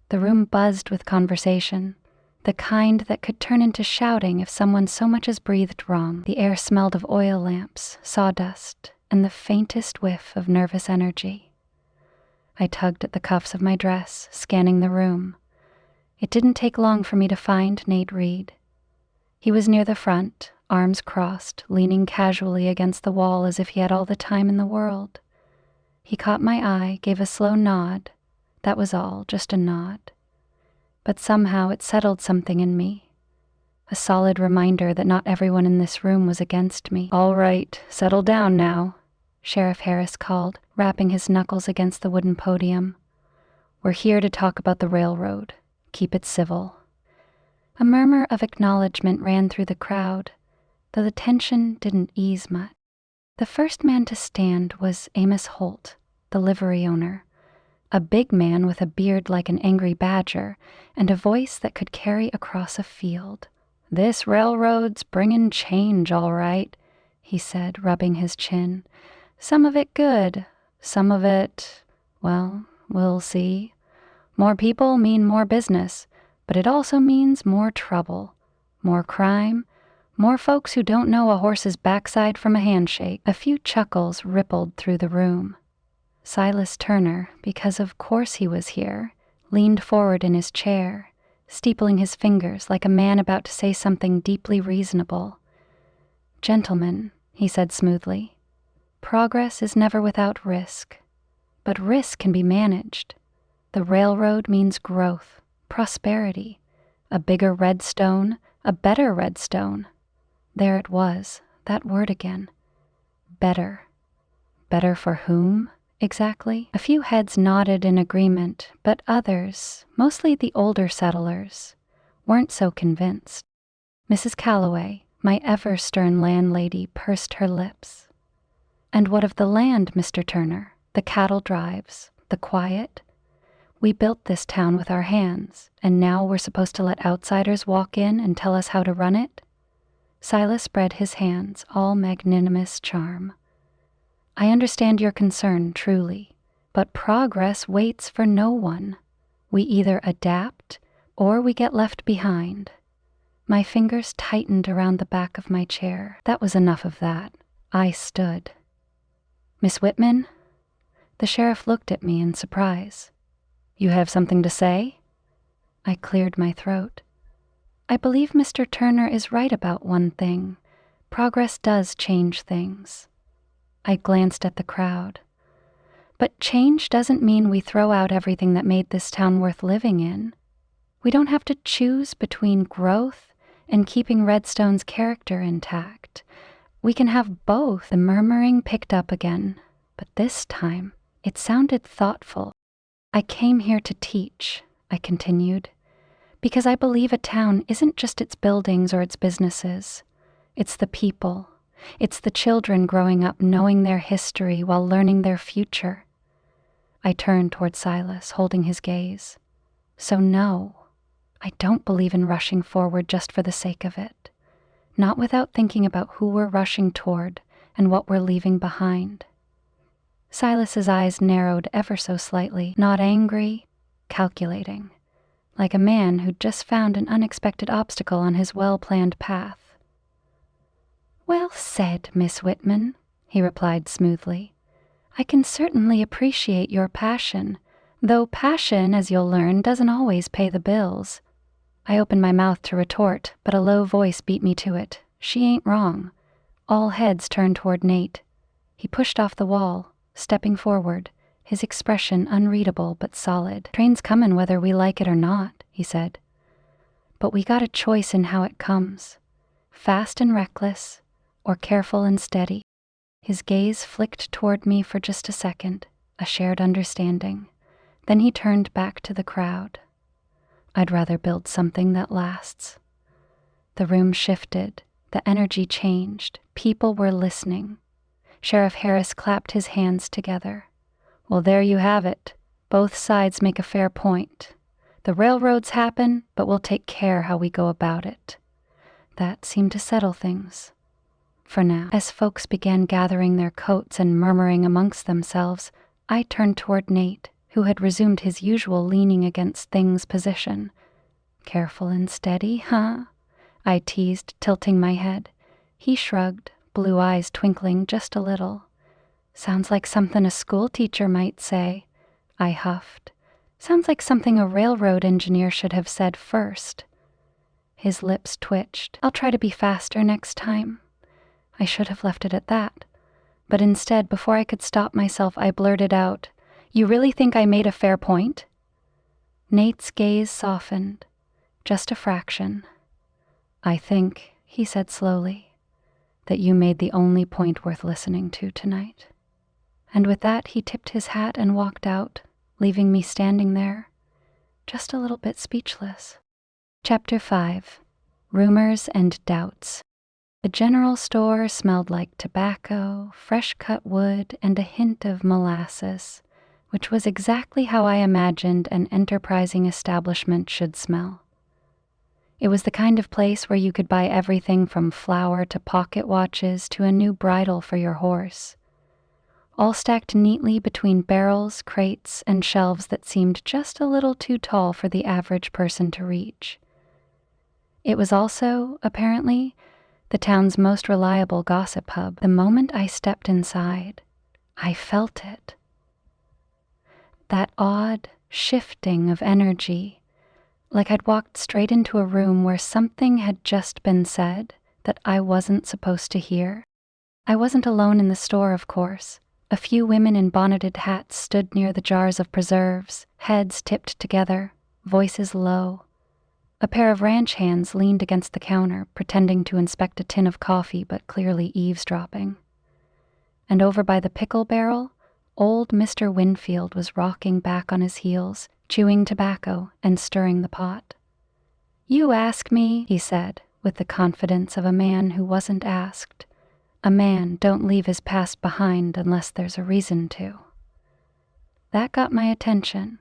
The room buzzed with conversation, the kind that could turn into shouting if someone so much as breathed wrong. The air smelled of oil lamps, sawdust, and the faintest whiff of nervous energy. I tugged at the cuffs of my dress, scanning the room. It didn't take long for me to find Nate Reed. He was near the front, arms crossed, leaning casually against the wall as if he had all the time in the world. He caught my eye, gave a slow nod. That was all, just a nod. But somehow it settled something in me. A solid reminder that not everyone in this room was against me. "All right, settle down now," Sheriff Harris called, rapping his knuckles against the wooden podium. "We're here to talk about the railroad. Keep it civil." A murmur of acknowledgement ran through the crowd, though the tension didn't ease much. The first man to stand was Amos Holt, the livery owner, a big man with a beard like an angry badger and a voice that could carry across a field. "This railroad's bringin' change, all right," he said, rubbing his chin. "Some of it good, some of it, well, we'll see. More people mean more business, but it also means more trouble, more crime, more folks who don't know a horse's backside from a handshake." A few chuckles rippled through the room. Silas Turner, because of course he was here, leaned forward in his chair, steepling his fingers like a man about to say something deeply reasonable. "Gentlemen," he said smoothly, "progress is never without risk, but risk can be managed. The railroad means growth, prosperity, a bigger redstone, a better redstone." There it was, that word again. Better. Better for whom, exactly? A few heads nodded in agreement, but others, mostly the older settlers, weren't so convinced. Mrs. Calloway, my ever-stern landlady, pursed her lips. "And what of the land, Mr. Turner? The cattle drives, the quiet? We built this town with our hands, and now we're supposed to let outsiders walk in and tell us how to run it?" Silas spread his hands, all magnanimous charm. "I understand your concern, truly, but progress waits for no one. We either adapt, or we get left behind." My fingers tightened around the back of my chair. That was enough of that. I stood. "Miss Whitman?" The sheriff looked at me in surprise. "You have something to say?" I cleared my throat. "I believe Mr. Turner is right about one thing. Progress does change things." I glanced at the crowd. "But change doesn't mean we throw out everything that made this town worth living in. We don't have to choose between growth and keeping Redstone's character intact. We can have both." The murmuring picked up again, but this time it sounded thoughtful. "I came here to teach," I continued, "because I believe a town isn't just its buildings or its businesses. It's the people. It's the children growing up knowing their history while learning their future." I turned toward Silas, holding his gaze. "So no, I don't believe in rushing forward just for the sake of it. Not without thinking about who we're rushing toward and what we're leaving behind." Silas's eyes narrowed ever so slightly, not angry, calculating, like a man who'd just found an unexpected obstacle on his well-planned path. "Well said, Miss Whitman," he replied smoothly. "I can certainly appreciate your passion, though passion, as you'll learn, doesn't always pay the bills." I opened my mouth to retort, but a low voice beat me to it. She ain't wrong. All heads turned toward Nate. He pushed off the wall, stepping forward, his expression unreadable but solid. "Train's comin' whether we like it or not," he said. "But we got a choice in how it comes. Fast and reckless, or careful and steady." His gaze flicked toward me for just a second, a shared understanding. Then he turned back to the crowd. "I'd rather build something that lasts." The room shifted, the energy changed, people were listening. Sheriff Harris clapped his hands together. "Well, there you have it. Both sides make a fair point. The railroads happen, but we'll take care how we go about it." That seemed to settle things. For now, as folks began gathering their coats and murmuring amongst themselves, I turned toward Nate, who had resumed his usual leaning against things position. "Careful and steady, huh?" I teased, tilting my head. He shrugged, blue eyes twinkling just a little. "Sounds like something a school teacher might say." I huffed. "Sounds like something a railroad engineer should have said first." His lips twitched. "I'll try to be faster next time." I should have left it at that. But instead, before I could stop myself, I blurted out, "You really think I made a fair point?" Nate's gaze softened, just a fraction. "I think," he said slowly, "that you made the only point worth listening to tonight." And with that, he tipped his hat and walked out, leaving me standing there, just a little bit speechless. Chapter 5. Rumors and Doubts. The general store smelled like tobacco, fresh-cut wood, and a hint of molasses, which was exactly how I imagined an enterprising establishment should smell. It was the kind of place where you could buy everything from flour to pocket watches to a new bridle for your horse, all stacked neatly between barrels, crates, and shelves that seemed just a little too tall for the average person to reach. It was also, apparently, the town's most reliable gossip hub. The moment I stepped inside, I felt it. That odd shifting of energy, like I'd walked straight into a room where something had just been said that I wasn't supposed to hear. I wasn't alone in the store, of course. A few women in bonneted hats stood near the jars of preserves, heads tipped together, voices low. A pair of ranch hands leaned against the counter, pretending to inspect a tin of coffee but clearly eavesdropping. And over by the pickle barrel, old Mr. Winfield was rocking back on his heels, chewing tobacco and stirring the pot. "You ask me," he said, with the confidence of a man who wasn't asked. A man don't leave his past behind unless there's a reason to. That got my attention.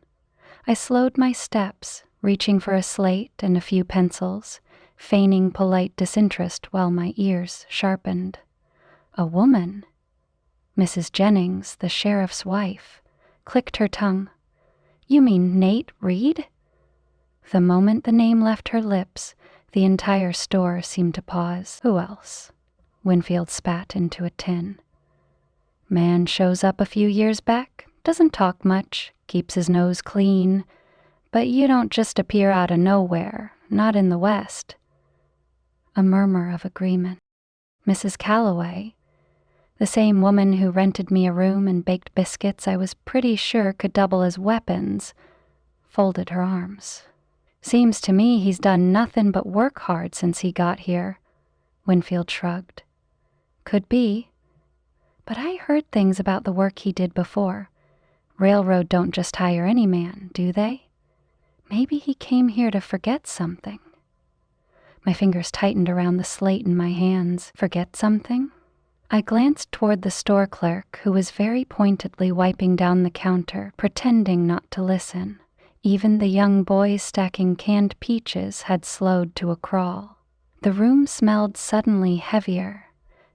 I slowed my steps, reaching for a slate and a few pencils, feigning polite disinterest while my ears sharpened. A woman, Mrs. Jennings, the sheriff's wife, clicked her tongue. "You mean Nate Reed?" The moment the name left her lips, the entire store seemed to pause. "Who else?" Winfield spat into a tin. "Man shows up a few years back, doesn't talk much, keeps his nose clean. But you don't just appear out of nowhere, not in the West." A murmur of agreement. Mrs. Calloway, the same woman who rented me a room and baked biscuits I was pretty sure could double as weapons, folded her arms. "Seems to me he's done nothing but work hard since he got here." Winfield shrugged. "Could be. But I heard things about the work he did before. Railroad don't just hire any man, do they? Maybe he came here to forget something." My fingers tightened around the slate in my hands. Forget something? I glanced toward the store clerk, who was very pointedly wiping down the counter, pretending not to listen. Even the young boys stacking canned peaches had slowed to a crawl. The room smelled suddenly heavier.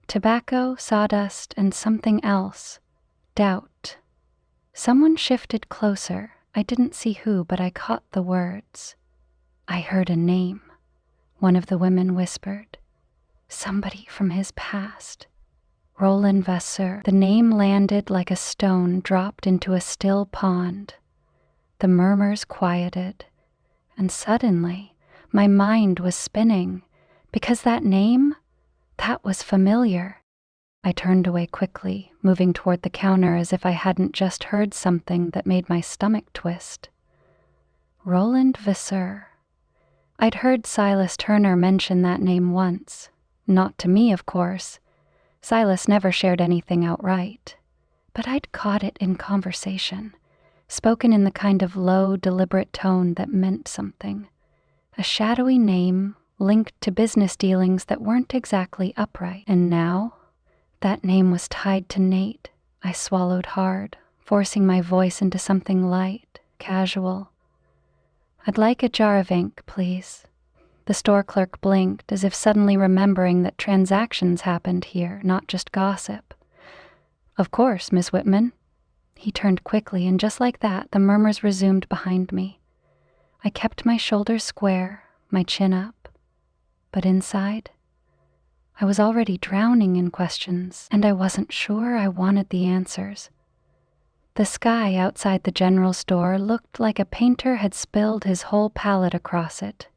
Tobacco, sawdust, and something else. Doubt. Someone shifted closer. I didn't see who, but I caught the words. "I heard a name," one of the women whispered. Somebody from his past. Roland Vasseur. The name landed like a stone dropped into a still pond. The murmurs quieted, and suddenly my mind was spinning, because that name, that was familiar. I turned away quickly, moving toward the counter as if I hadn't just heard something that made my stomach twist. Roland Vasseur. I'd heard Silas Turner mention that name once. Not to me, of course. Silas never shared anything outright. But I'd caught it in conversation, spoken in the kind of low, deliberate tone that meant something. A shadowy name linked to business dealings that weren't exactly upright. And now, that name was tied to Nate. I swallowed hard, forcing my voice into something light, casual. "I'd like a jar of ink, please." The store clerk blinked, as if suddenly remembering that transactions happened here, not just gossip. "Of course, Miss Whitman." He turned quickly, and just like that, the murmurs resumed behind me. I kept my shoulders square, my chin up. But inside, I was already drowning in questions, and I wasn't sure I wanted the answers. The sky outside the general store looked like a painter had spilled his whole palette across it.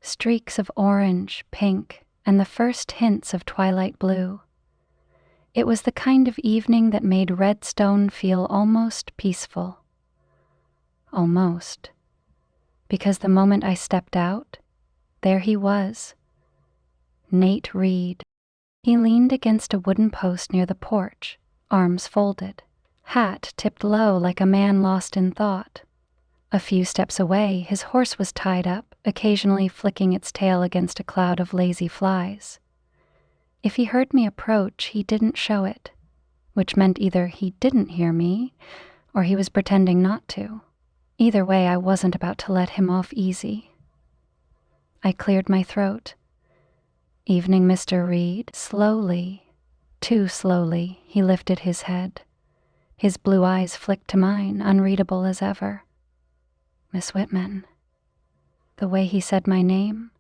Streaks of orange, pink, and the first hints of twilight blue. It was the kind of evening that made Redstone feel almost peaceful. Almost. Because the moment I stepped out, there he was. Nate Reed. He leaned against a wooden post near the porch, arms folded, hat tipped low like a man lost in thought. A few steps away, his horse was tied up, occasionally flicking its tail against a cloud of lazy flies. If he heard me approach, he didn't show it, which meant either he didn't hear me, or he was pretending not to. Either way, I wasn't about to let him off easy. I cleared my throat. "Evening, Mr. Reed." Slowly, too slowly, he lifted his head. His blue eyes flicked to mine, unreadable as ever. "Miss Whitman." The way he said my name,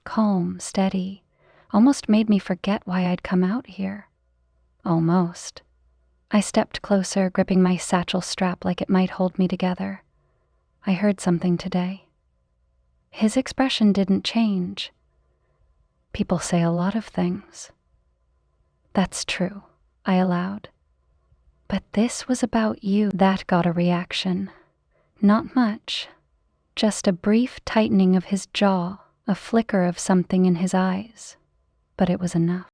calm, steady, almost made me forget why I'd come out here. Almost. I stepped closer, gripping my satchel strap like it might hold me together. "I heard something today." His expression didn't change. People say a lot of things. That's true, I allowed. But this was about you. That got a reaction. Not much. Just a brief tightening of his jaw, a flicker of something in his eyes. But it was enough.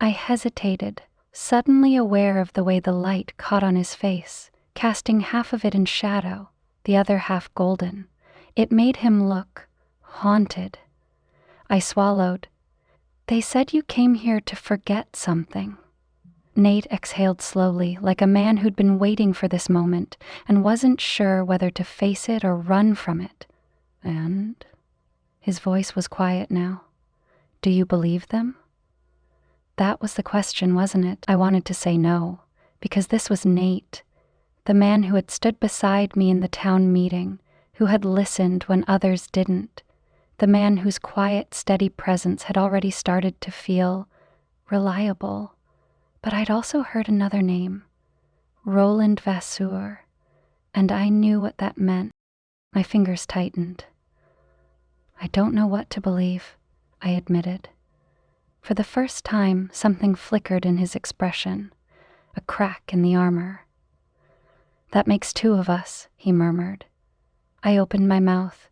I hesitated, suddenly aware of the way the light caught on his face, casting half of it in shadow, the other half golden. It made him look haunted. I swallowed. They said you came here to forget something. Nate exhaled slowly, like a man who'd been waiting for this moment and wasn't sure whether to face it or run from it. And his voice was quiet now. Do you believe them? That was the question, wasn't it? I wanted to say no, because this was Nate, the man who had stood beside me in the town meeting, who had listened when others didn't, the man whose quiet, steady presence had already started to feel reliable. But I'd also heard another name, Roland Vasseur, and I knew what that meant. My fingers tightened. I don't know what to believe, I admitted. For the first time, something flickered in his expression, a crack in the armor. That makes two of us, he murmured. I opened my mouth.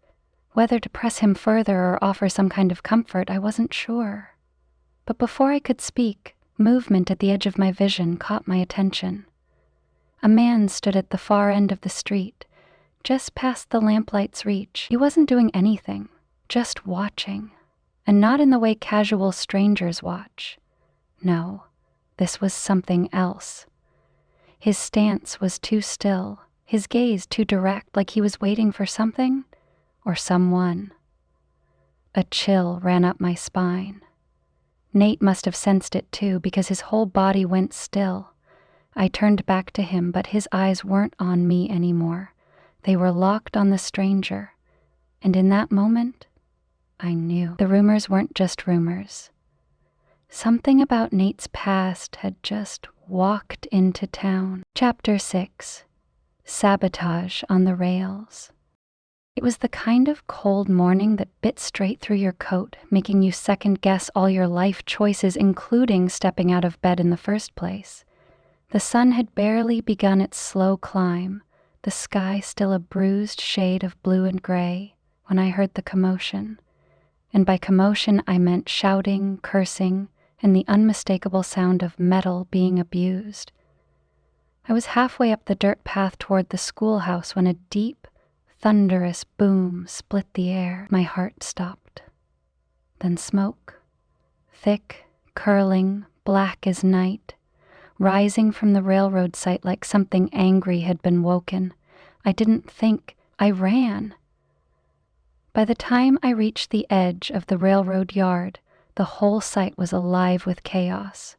Whether to press him further or offer some kind of comfort, I wasn't sure. But before I could speak, movement at the edge of my vision caught my attention. A man stood at the far end of the street, just past the lamplight's reach. He wasn't doing anything, just watching, and not in the way casual strangers watch. No, this was something else. His stance was too still, his gaze too direct, like he was waiting for something or someone. A chill ran up my spine. Nate must have sensed it too, because his whole body went still. I turned back to him, but his eyes weren't on me anymore. They were locked on the stranger. And in that moment, I knew. The rumors weren't just rumors. Something about Nate's past had just walked into town. Chapter 6. Sabotage on the Rails. It was the kind of cold morning that bit straight through your coat, making you second-guess all your life choices, including stepping out of bed in the first place. The sun had barely begun its slow climb, the sky still a bruised shade of blue and gray, when I heard the commotion. And by commotion I meant shouting, cursing, and the unmistakable sound of metal being abused. I was halfway up the dirt path toward the schoolhouse when a deep, thunderous boom split the air. My heart stopped. Then smoke, thick, curling, black as night, rising from the railroad site like something angry had been woken. I didn't think, I ran. By the time I reached the edge of the railroad yard, the whole site was alive with chaos.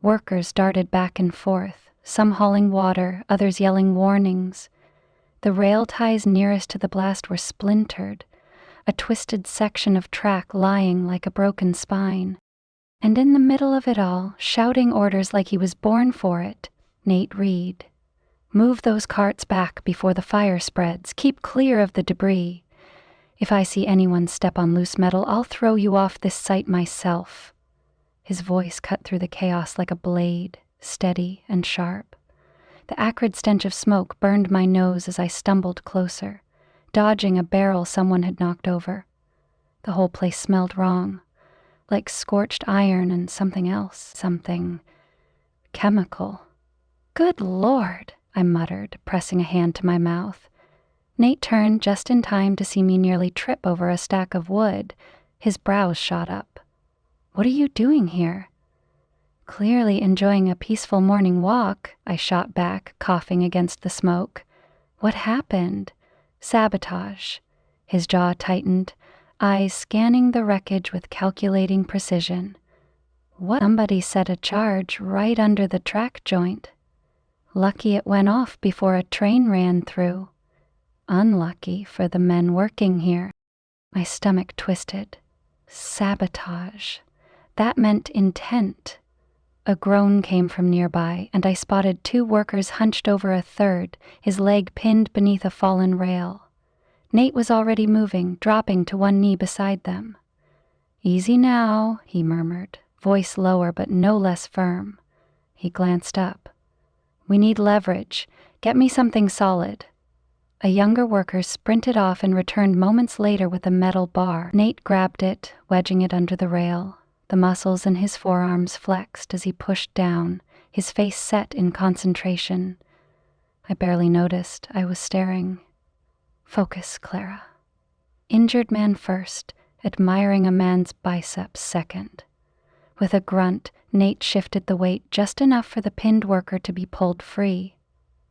Workers darted back and forth, some hauling water, others yelling warnings. The rail ties nearest to the blast were splintered, a twisted section of track lying like a broken spine. And in the middle of it all, shouting orders like he was born for it, Nate Reed. Move those carts back before the fire spreads. Keep clear of the debris. If I see anyone step on loose metal, I'll throw you off this site myself. His voice cut through the chaos like a blade, steady and sharp. The acrid stench of smoke burned my nose as I stumbled closer, dodging a barrel someone had knocked over. The whole place smelled wrong, like scorched iron and something else, something chemical. Good Lord, I muttered, pressing a hand to my mouth. Nate turned just in time to see me nearly trip over a stack of wood. His brows shot up. What are you doing here? Clearly enjoying a peaceful morning walk, I shot back, coughing against the smoke. What happened? Sabotage. His jaw tightened, eyes scanning the wreckage with calculating precision. What? Somebody set a charge right under the track joint. Lucky it went off before a train ran through. Unlucky for the men working here. My stomach twisted. Sabotage. That meant intent. A groan came from nearby, and I spotted two workers hunched over a third, his leg pinned beneath a fallen rail. Nate was already moving, dropping to one knee beside them. "Easy now," he murmured, voice lower but no less firm. He glanced up. "We need leverage. Get me something solid." A younger worker sprinted off and returned moments later with a metal bar. Nate grabbed it, wedging it under the rail. The muscles in his forearms flexed as he pushed down, his face set in concentration. I barely noticed. I was staring. "Focus, Clara." Injured man first, admiring a man's biceps second. With a grunt, Nate shifted the weight just enough for the pinned worker to be pulled free.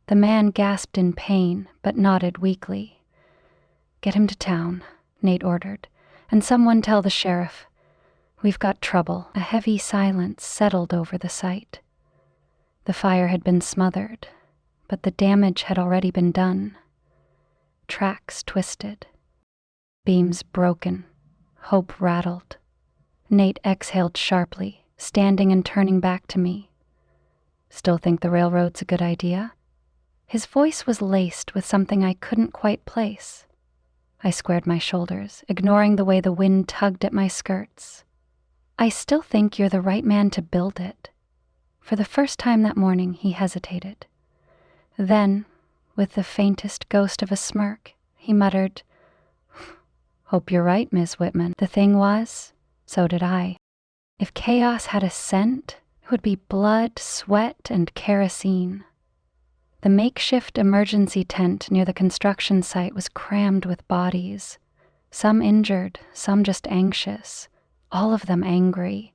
The man gasped in pain, but nodded weakly. "Get him to town," Nate ordered, "and someone tell the sheriff. We've got trouble." A heavy silence settled over the site. The fire had been smothered, but the damage had already been done. Tracks twisted. Beams broken. Hope rattled. Nate exhaled sharply, standing and turning back to me. "Still think the railroad's a good idea?" His voice was laced with something I couldn't quite place. I squared my shoulders, ignoring the way the wind tugged at my skirts. "I still think you're the right man to build it." For the first time that morning, he hesitated. Then, with the faintest ghost of a smirk, he muttered, "Hope you're right, Miss Whitman." The thing was, so did I. If chaos had a scent, it would be blood, sweat, and kerosene. The makeshift emergency tent near the construction site was crammed with bodies. Some injured, some just anxious, all of them angry.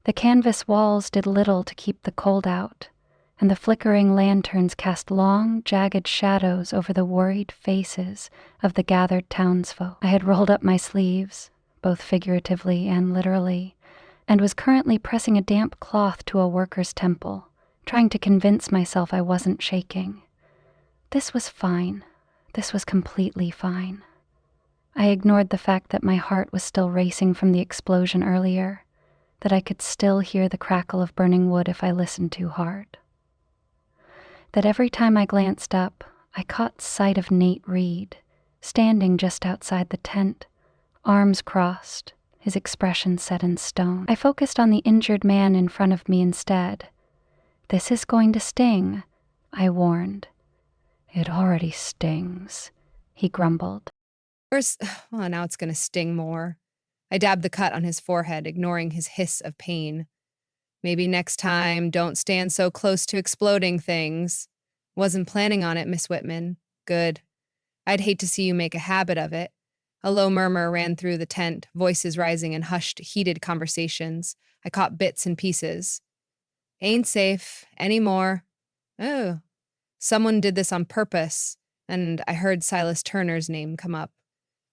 The canvas walls did little to keep the cold out, and the flickering lanterns cast long, jagged shadows over the worried faces of the gathered townsfolk. I had rolled up my sleeves, both figuratively and literally, and was currently pressing a damp cloth to a worker's temple, trying to convince myself I wasn't shaking. This was fine. This was completely fine. I ignored the fact that my heart was still racing from the explosion earlier, that I could still hear the crackle of burning wood if I listened too hard. That every time I glanced up, I caught sight of Nate Reed, standing just outside the tent, arms crossed, his expression set in stone. I focused on the injured man in front of me instead. "This is going to sting," I warned. "It already stings," he grumbled. First, well, now it's going to sting more. I dabbed the cut on his forehead, ignoring his hiss of pain. "Maybe next time, don't stand so close to exploding things." "Wasn't planning on it, Miss Whitman." "Good. I'd hate to see you make a habit of it." A low murmur ran through the tent, voices rising in hushed, heated conversations. I caught bits and pieces. "Ain't safe anymore." "Oh, someone did this on purpose." And I heard Silas Turner's name come up.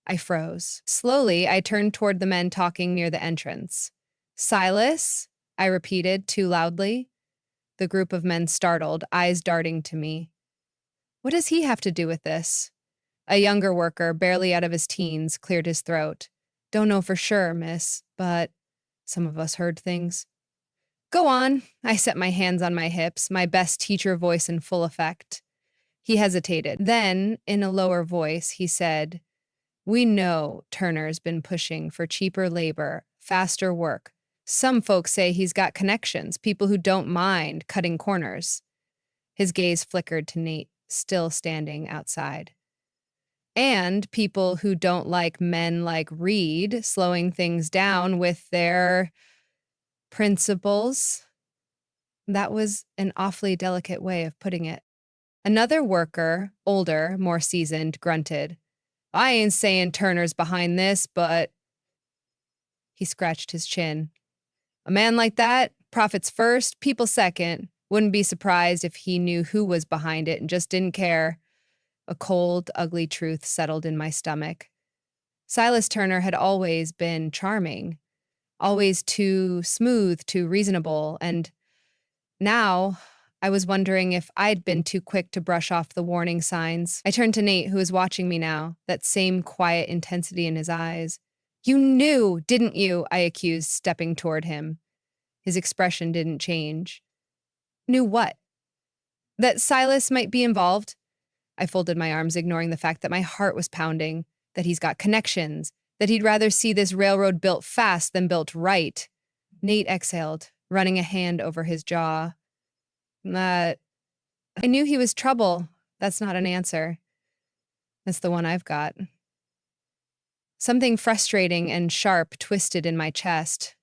I froze. Slowly, I turned toward the men talking near the entrance. "Silas?" I repeated, too loudly. The group of men startled, eyes darting to me. "What does he have to do with this?" A younger worker, barely out of his teens, cleared his throat. "Don't know for sure, miss, but some of us heard things." "Go on." I set my hands on my hips, my best teacher voice in full effect. He hesitated. Then, in a lower voice, he said, "We know Turner's been pushing for cheaper labor, faster work. Some folks say he's got connections, people who don't mind cutting corners." His gaze flickered to Nate, still standing outside. "And people who don't like men like Reed slowing things down with their principles." That was an awfully delicate way of putting it. Another worker, older, more seasoned, grunted. "I ain't saying Turner's behind this, but—" He scratched his chin. "A man like that, profits first, people second. Wouldn't be surprised if he knew who was behind it and just didn't care." A cold, ugly truth settled in my stomach. Silas Turner had always been charming, always too smooth, too reasonable, and now I was wondering if I'd been too quick to brush off the warning signs. I turned to Nate, who was watching me now, that same quiet intensity in his eyes. "You knew, didn't you?" I accused, stepping toward him. His expression didn't change. "Knew what?" "That Silas might be involved." I folded my arms, ignoring the fact that my heart was pounding, that he's got connections, that he'd rather see this railroad built fast than built right. Nate exhaled, running a hand over his jaw. I knew he was trouble. That's not an answer. That's the one I've got. Something frustrating and sharp twisted in my chest.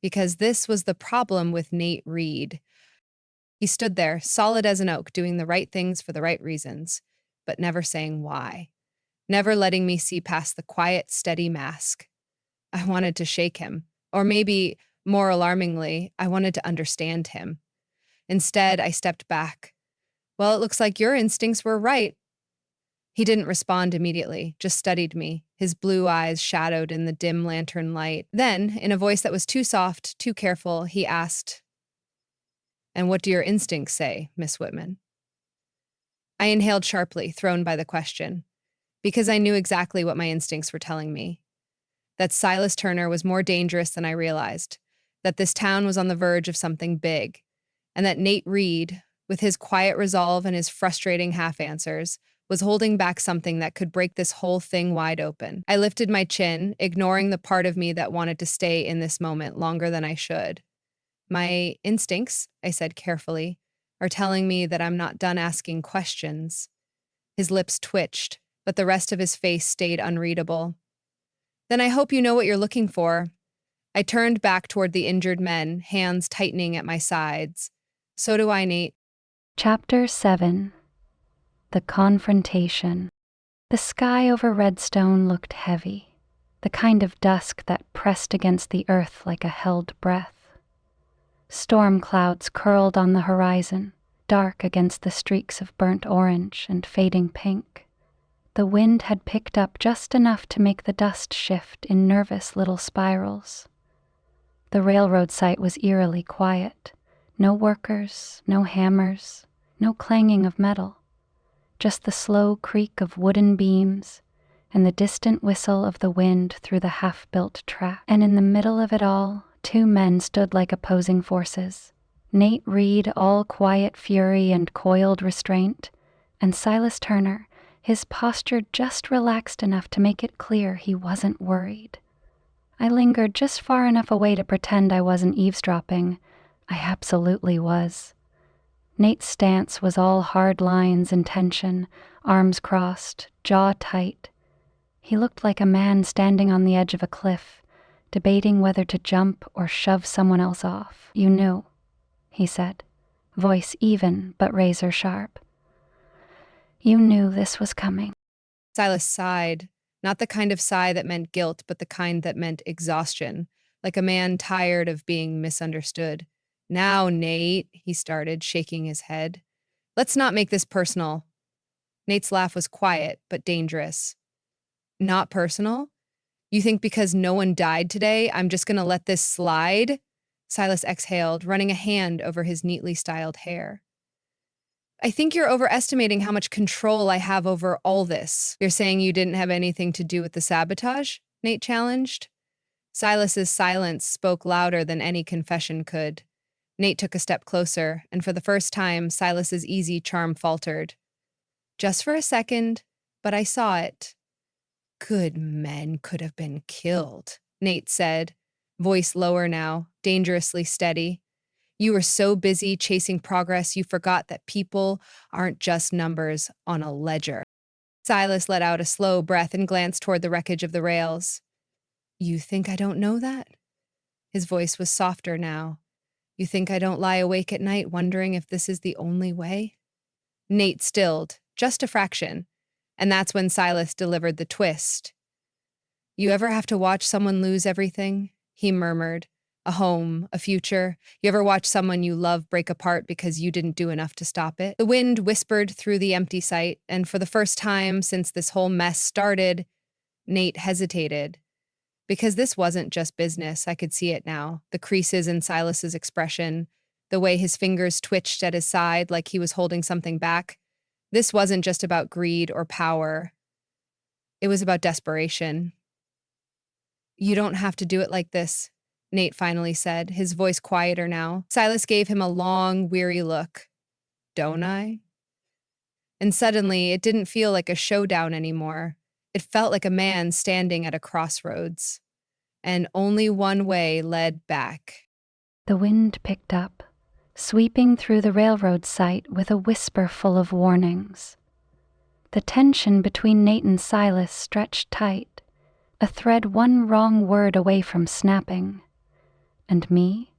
Because this was the problem with Nate Reed. He stood there, solid as an oak, doing the right things for the right reasons, but never saying why. Never letting me see past the quiet, steady mask. I wanted to shake him. Or maybe, more alarmingly, I wanted to understand him. Instead, I stepped back. Well, it looks like your instincts were right. He didn't respond immediately, just studied me, his blue eyes shadowed in the dim lantern light. Then, in a voice that was too soft, too careful, he asked, "And what do your instincts say, Miss Whitman?" I inhaled sharply, thrown by the question, because I knew exactly what my instincts were telling me. That Silas Turner was more dangerous than I realized, that this town was on the verge of something big, and that Nate Reed, with his quiet resolve and his frustrating half-answers, was holding back something that could break this whole thing wide open. I lifted my chin, ignoring the part of me that wanted to stay in this moment longer than I should. My instincts, I said carefully, are telling me that I'm not done asking questions. His lips twitched, but the rest of his face stayed unreadable. Then I hope you know what you're looking for. I turned back toward the injured men, hands tightening at my sides. So do I, Nate. Chapter 7. The Confrontation. The sky over Redstone looked heavy, the kind of dusk that pressed against the earth like a held breath. Storm clouds curled on the horizon, dark against the streaks of burnt orange and fading pink. The wind had picked up just enough to make the dust shift in nervous little spirals. The railroad site was eerily quiet. No workers, no hammers, no clanging of metal. Just the slow creak of wooden beams and the distant whistle of the wind through the half-built track. And in the middle of it all, two men stood like opposing forces. Nate Reed, all quiet fury and coiled restraint, and Silas Turner, his posture just relaxed enough to make it clear he wasn't worried. I lingered just far enough away to pretend I wasn't eavesdropping. I absolutely was. Nate's stance was all hard lines and tension, arms crossed, jaw tight. He looked like a man standing on the edge of a cliff, debating whether to jump or shove someone else off. "You knew," he said, voice even but razor sharp. "You knew this was coming." Silas sighed, not the kind of sigh that meant guilt, but the kind that meant exhaustion, like a man tired of being misunderstood. "Now, Nate," he started, shaking his head. "Let's not make this personal." Nate's laugh was quiet, but dangerous. "Not personal? You think because no one died today, I'm just gonna let this slide?" Silas exhaled, running a hand over his neatly styled hair. "I think you're overestimating how much control I have over all this." "You're saying you didn't have anything to do with the sabotage?" Nate challenged. Silas's silence spoke louder than any confession could. Nate took a step closer, and for the first time, Silas's easy charm faltered. "Just for a second, but I saw it." "Good men could have been killed," Nate said, voice lower now, dangerously steady. "You were so busy chasing progress you forgot that people aren't just numbers on a ledger." Silas let out a slow breath and glanced toward the wreckage of the rails. "You think I don't know that?" His voice was softer now. "You think I don't lie awake at night wondering if this is the only way?" Nate stilled, just a fraction, and that's when Silas delivered the twist. "You ever have to watch someone lose everything?" he murmured. "A home, a future. You ever watch someone you love break apart because you didn't do enough to stop it?" The wind whispered through the empty site, and for the first time since this whole mess started, Nate hesitated. Because this wasn't just business, I could see it now. The creases in Silas's expression, the way his fingers twitched at his side like he was holding something back. This wasn't just about greed or power. It was about desperation. "You don't have to do it like this," Nate finally said, his voice quieter now. Silas gave him a long, weary look. "Don't I?" And suddenly, it didn't feel like a showdown anymore. It felt like a man standing at a crossroads, and only one way led back. The wind picked up, sweeping through the railroad site with a whisper full of warnings. The tension between Nate and Silas stretched tight, a thread one wrong word away from snapping. And me?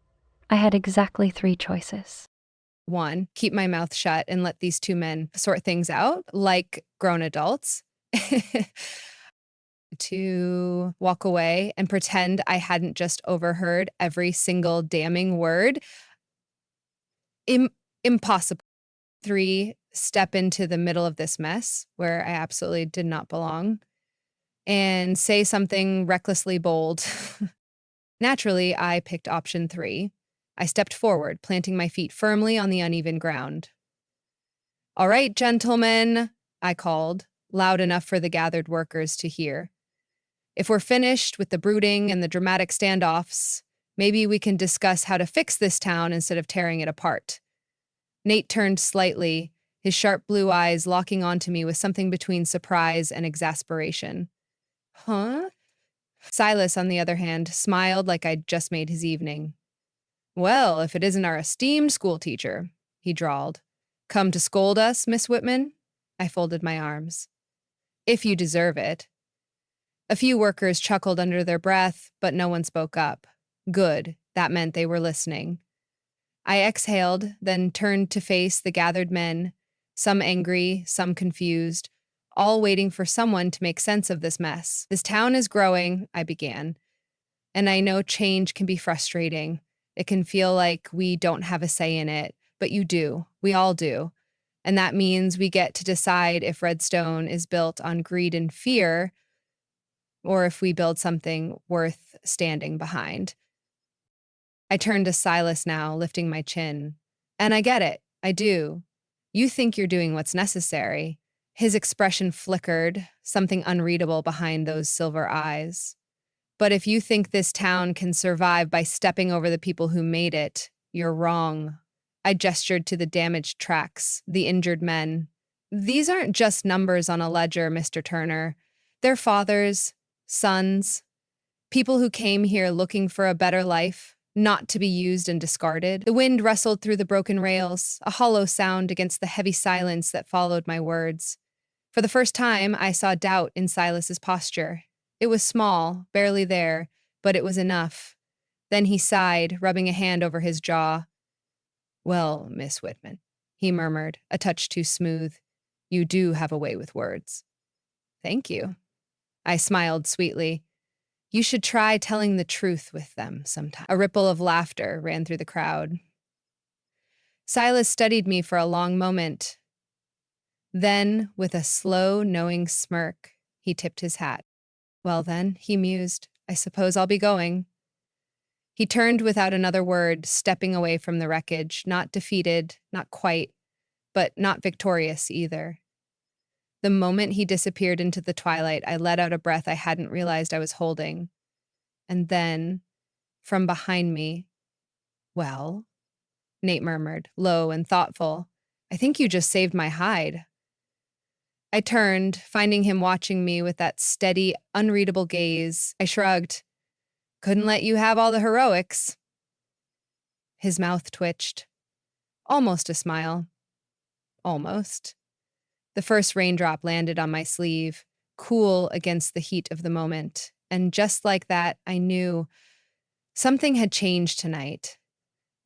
I had exactly 3 choices. 1, keep my mouth shut and let these 2 men sort things out like grown adults. 2, walk away and pretend I hadn't just overheard every single damning word. Impossible. 3, step into the middle of this mess where I absolutely did not belong and say something recklessly bold. Naturally, I picked option 3. I stepped forward, planting my feet firmly on the uneven ground. "All right, gentlemen," I called, loud enough for the gathered workers to hear. "If we're finished with the brooding and the dramatic standoffs, maybe we can discuss how to fix this town instead of tearing it apart." Nate turned slightly, his sharp blue eyes locking onto me with something between surprise and exasperation. "Huh?" Silas, on the other hand, smiled like I'd just made his evening. "Well, if it isn't our esteemed schoolteacher," he drawled. "Come to scold us, Miss Whitman?" I folded my arms. "If you deserve it." A few workers chuckled under their breath, but no one spoke up. Good, that meant they were listening. I exhaled, then turned to face the gathered men, some angry, some confused, all waiting for someone to make sense of this mess. "This town is growing," I began, "and I know change can be frustrating. It can feel like we don't have a say in it, but you do. We all do. And that means we get to decide if Redstone is built on greed and fear, or if we build something worth standing behind." I turned to Silas now, lifting my chin. "And I get it. I do. You think you're doing what's necessary." His expression flickered, something unreadable behind those silver eyes. "But if you think this town can survive by stepping over the people who made it, you're wrong." I gestured to the damaged tracks, the injured men. "These aren't just numbers on a ledger, Mr. Turner. They're fathers, sons, people who came here looking for a better life, not to be used and discarded." The wind rustled through the broken rails, a hollow sound against the heavy silence that followed my words. For the first time, I saw doubt in Silas's posture. It was small, barely there, but it was enough. Then he sighed, rubbing a hand over his jaw. "Well, Miss Whitman," he murmured, a touch too smooth, "you do have a way with words." "Thank you." I smiled sweetly. "You should try telling the truth with them sometime." A ripple of laughter ran through the crowd. Silas studied me for a long moment. Then, with a slow, knowing smirk, he tipped his hat. "Well then," he mused, "I suppose I'll be going." He turned without another word, stepping away from the wreckage, not defeated, not quite, but not victorious either. The moment he disappeared into the twilight, I let out a breath I hadn't realized I was holding. And then, from behind me, "Well," Nate murmured, low and thoughtful, "I think you just saved my hide." I turned, finding him watching me with that steady, unreadable gaze. I shrugged. "Couldn't let you have all the heroics." His mouth twitched. Almost a smile. Almost. The first raindrop landed on my sleeve, cool against the heat of the moment. And just like that, I knew something had changed tonight.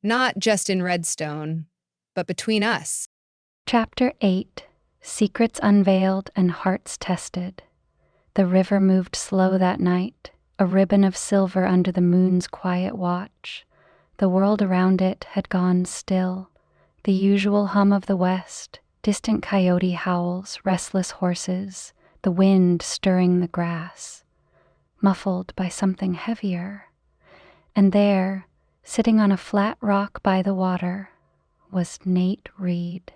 Not just in Redstone, but between us. Chapter 8. Secrets Unveiled and Hearts Tested. The river moved slow that night, a ribbon of silver under the moon's quiet watch. The world around it had gone still. The usual hum of the west, distant coyote howls, restless horses, the wind stirring the grass, muffled by something heavier. And there, sitting on a flat rock by the water, was Nate Reed.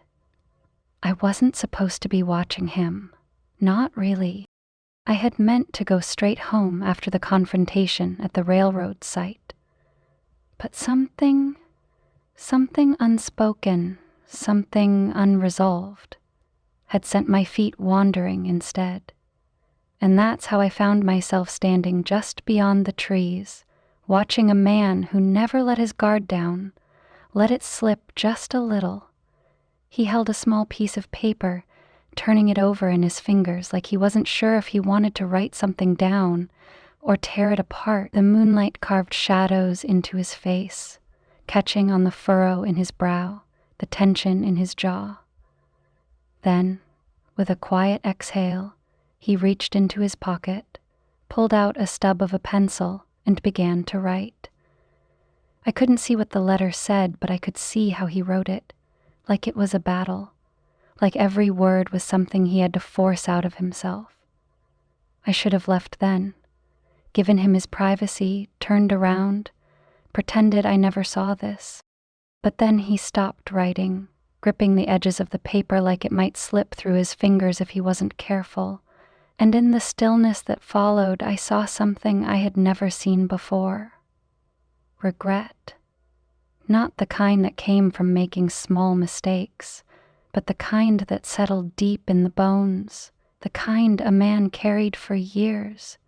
I wasn't supposed to be watching him. Not really. I had meant to go straight home after the confrontation at the railroad site. But something unspoken, something unresolved, had sent my feet wandering instead. And that's how I found myself standing just beyond the trees, watching a man who never let his guard down, let it slip just a little. He held a small piece of paper, turning it over in his fingers like he wasn't sure if he wanted to write something down or tear it apart. The moonlight carved shadows into his face, catching on the furrow in his brow, the tension in his jaw. Then, with a quiet exhale, he reached into his pocket, pulled out a stub of a pencil, and began to write. I couldn't see what the letter said, but I could see how he wrote it, like it was a battle, like every word was something he had to force out of himself. I should have left then, given him his privacy, turned around, pretended I never saw this. But then he stopped writing, gripping the edges of the paper like it might slip through his fingers if he wasn't careful, and in the stillness that followed, I saw something I had never seen before. Regret. Not the kind that came from making small mistakes, but the kind that settled deep in the bones, the kind a man carried for years.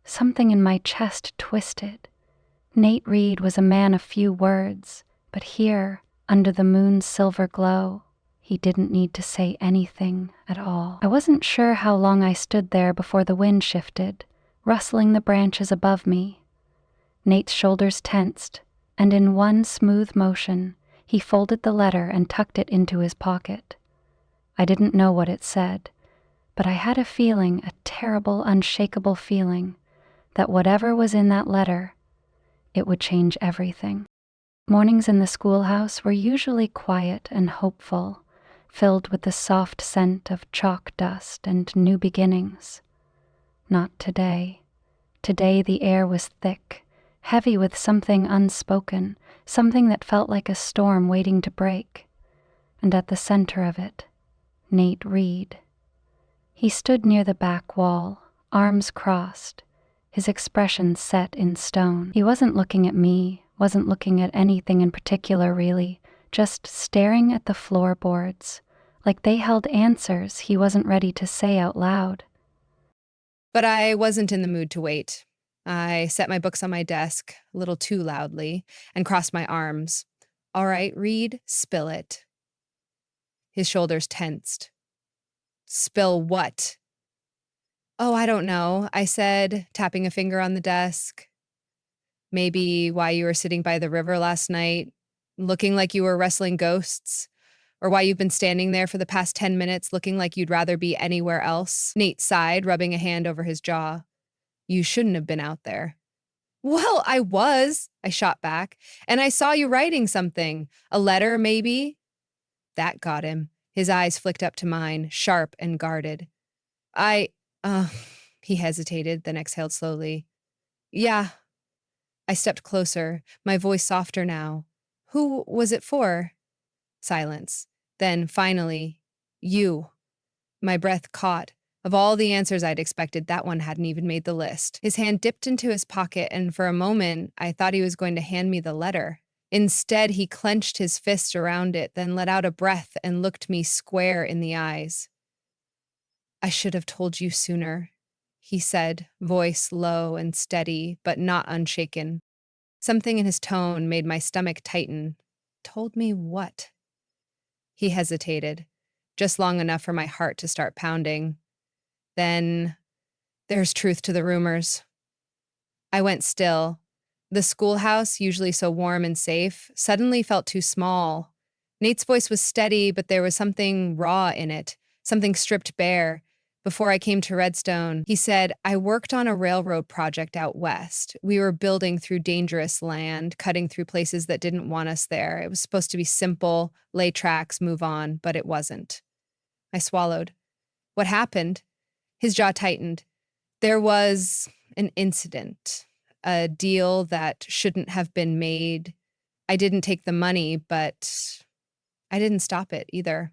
Something in my chest twisted. Nate Reed was a man of few words, but here, under the moon's silver glow, he didn't need to say anything at all. I wasn't sure how long I stood there before the wind shifted, rustling the branches above me. Nate's shoulders tensed, and in one smooth motion, he folded the letter and tucked it into his pocket. I didn't know what it said, but I had a feeling, a terrible, unshakable feeling, that whatever was in that letter, it would change everything. Mornings in the schoolhouse were usually quiet and hopeful, filled with the soft scent of chalk dust and new beginnings. Not today. Today the air was thick, heavy with something unspoken, something that felt like a storm waiting to break. And at the center of it, Nate Reed. He stood near the back wall, arms crossed, his expression set in stone. He wasn't looking at me, wasn't looking at anything in particular really, just staring at the floorboards, like they held answers he wasn't ready to say out loud. But I wasn't in the mood to wait. I set my books on my desk, a little too loudly, and crossed my arms. All right, Reed, spill it. His shoulders tensed. Spill what? Oh, I don't know, I said, tapping a finger on the desk. Maybe why you were sitting by the river last night, looking like you were wrestling ghosts, or why you've been standing there for the past 10 minutes looking like you'd rather be anywhere else. Nate sighed, rubbing a hand over his jaw. You shouldn't have been out there. Well, I was, I shot back, and I saw you writing something. A letter, maybe? That got him. His eyes flicked up to mine, sharp and guarded. He hesitated, then exhaled slowly. Yeah. I stepped closer, my voice softer now. Who was it for? Silence. Then, finally, you. My breath caught. Of all the answers I'd expected, that one hadn't even made the list. His hand dipped into his pocket, and for a moment, I thought he was going to hand me the letter. Instead, he clenched his fist around it, then let out a breath and looked me square in the eyes. I should have told you sooner, he said, voice low and steady, but not unshaken. Something in his tone made my stomach tighten. Told me what? He hesitated, just long enough for my heart to start pounding. Then, there's truth to the rumors. I went still. The schoolhouse, usually so warm and safe, suddenly felt too small. Nate's voice was steady, but there was something raw in it, something stripped bare. Before I came to Redstone, he said, I worked on a railroad project out west. We were building through dangerous land, cutting through places that didn't want us there. It was supposed to be simple, lay tracks, move on, but it wasn't. I swallowed. What happened? His jaw tightened. There was an incident, a deal that shouldn't have been made. I didn't take the money, but I didn't stop it either.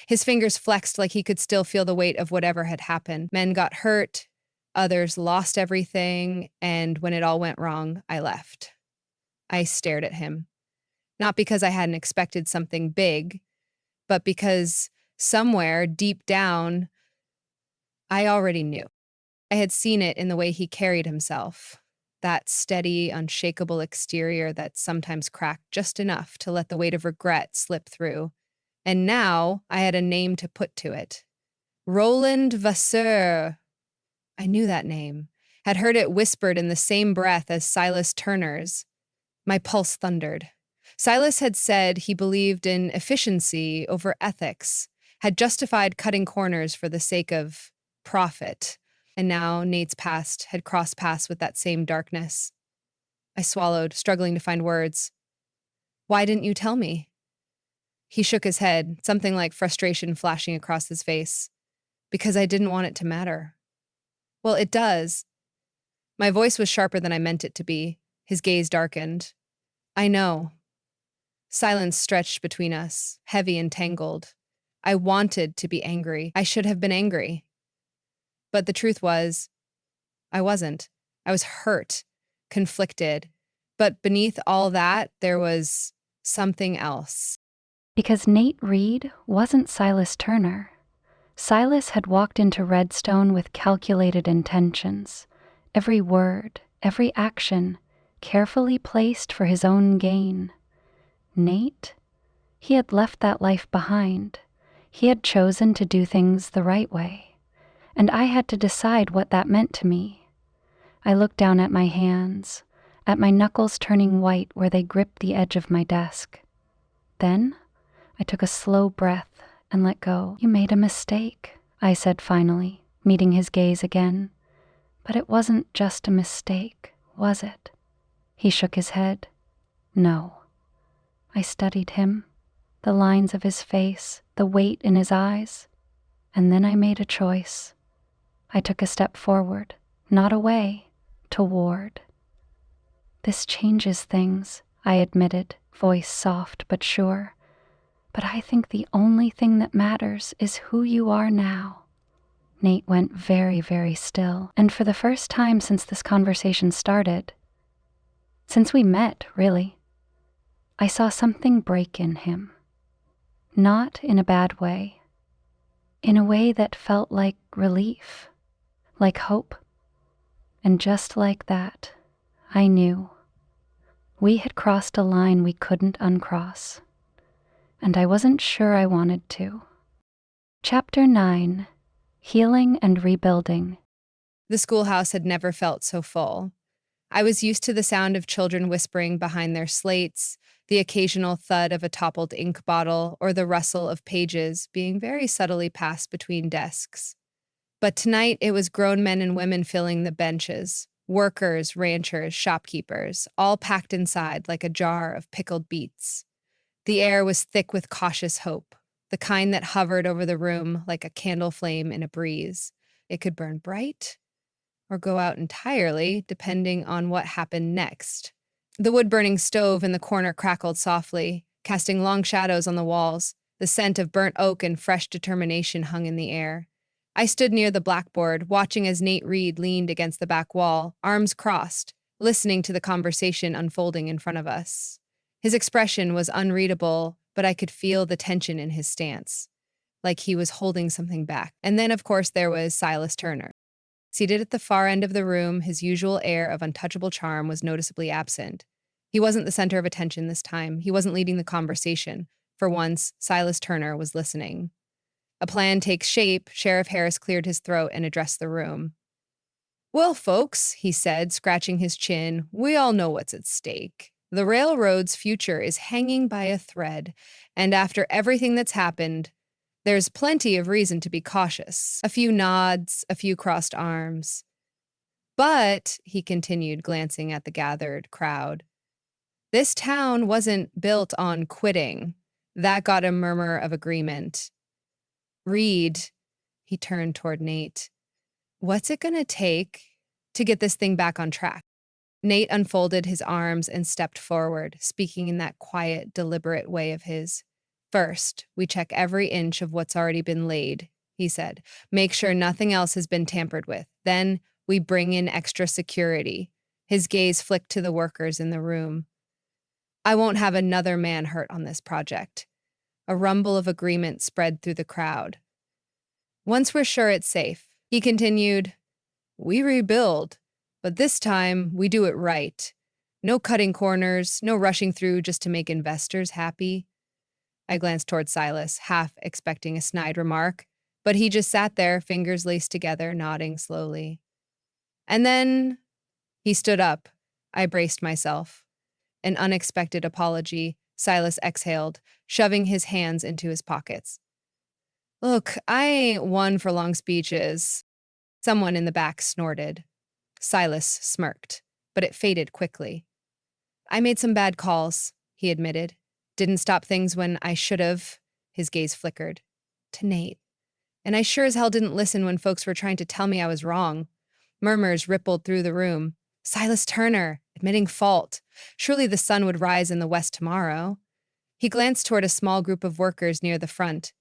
His fingers flexed like he could still feel the weight of whatever had happened. Men got hurt, others lost everything, and when it all went wrong, I left. I stared at him. Not because I hadn't expected something big, but because Somewhere deep down, I already knew. I had seen it in the way he carried himself. That steady, unshakable exterior that sometimes cracked just enough to let the weight of regret slip through. And now I had a name to put to it. Roland Vasseur. I knew that name, had heard it whispered in the same breath as Silas Turner's. My pulse thundered. Silas had said he believed in efficiency over ethics, had justified cutting corners for the sake of profit, and now Nate's past had crossed paths with that same darkness. I swallowed, struggling to find words. Why didn't you tell me? He shook his head, something like frustration flashing across his face. Because I didn't want it to matter. Well, it does. My voice was sharper than I meant it to be. His gaze darkened. I know. Silence stretched between us, heavy and tangled. I wanted to be angry. I should have been angry. But the truth was, I wasn't. I was hurt, conflicted. But beneath all that, there was something else. Because Nate Reed wasn't Silas Turner. Silas had walked into Redstone with calculated intentions. Every word, every action, carefully placed for his own gain. Nate? He had left that life behind. He had chosen to do things the right way. And I had to decide what that meant to me. I looked down at my hands, at my knuckles turning white where they gripped the edge of my desk. Then I took a slow breath and let go. You made a mistake, I said finally, meeting his gaze again. But it wasn't just a mistake, was it? He shook his head. No. I studied him, the lines of his face, the weight in his eyes, and then I made a choice. I took a step forward, not away, toward. This changes things, I admitted, voice soft but sure. But I think the only thing that matters is who you are now. Nate went very, very still, and for the first time since this conversation started, since we met, really, I saw something break in him. Not in a bad way. In a way that felt like relief, like hope. And just like that, I knew. We had crossed a line we couldn't uncross. And I wasn't sure I wanted to. Chapter 9. Healing and Rebuilding. The schoolhouse had never felt so full. I was used to the sound of children whispering behind their slates, the occasional thud of a toppled ink bottle, or the rustle of pages being very subtly passed between desks. But tonight it was grown men and women filling the benches, workers, ranchers, shopkeepers, all packed inside like a jar of pickled beets. The air was thick with cautious hope, the kind that hovered over the room like a candle flame in a breeze. It could burn bright or go out entirely, depending on what happened next. The wood-burning stove in the corner crackled softly, casting long shadows on the walls. The scent of burnt oak and fresh determination hung in the air. I stood near the blackboard, watching as Nate Reed leaned against the back wall, arms crossed, listening to the conversation unfolding in front of us. His expression was unreadable, but I could feel the tension in his stance, like he was holding something back. And then, of course, there was Silas Turner. Seated at the far end of the room, his usual air of untouchable charm was noticeably absent. He wasn't the center of attention this time. He wasn't leading the conversation. For once, Silas Turner was listening. A plan takes shape. Sheriff Harris cleared his throat and addressed the room. Well, folks, he said, scratching his chin, we all know what's at stake. The railroad's future is hanging by a thread, and after everything that's happened, there's plenty of reason to be cautious. A few nods, a few crossed arms. But, he continued, glancing at the gathered crowd, this town wasn't built on quitting. That got a murmur of agreement. Reed, he turned toward Nate, what's it gonna take to get this thing back on track? Nate unfolded his arms and stepped forward, speaking in that quiet, deliberate way of his. First, we check every inch of what's already been laid, he said. Make sure nothing else has been tampered with. Then we bring in extra security. His gaze flicked to the workers in the room. I won't have another man hurt on this project. A rumble of agreement spread through the crowd. Once we're sure it's safe, he continued, we rebuild, but this time we do it right. No cutting corners, no rushing through just to make investors happy. I glanced toward Silas, half expecting a snide remark, but he just sat there, fingers laced together, nodding slowly. And then he stood up. I braced myself. An unexpected apology, Silas exhaled, shoving his hands into his pockets. Look, I ain't one for long speeches. Someone in the back snorted. Silas smirked, but it faded quickly. I made some bad calls, he admitted. Didn't stop things when I should have. His gaze flickered. To Nate. And I sure as hell didn't listen when folks were trying to tell me I was wrong. Murmurs rippled through the room. Silas Turner, admitting fault. Surely the sun would rise in the west tomorrow. He glanced toward a small group of workers near the front.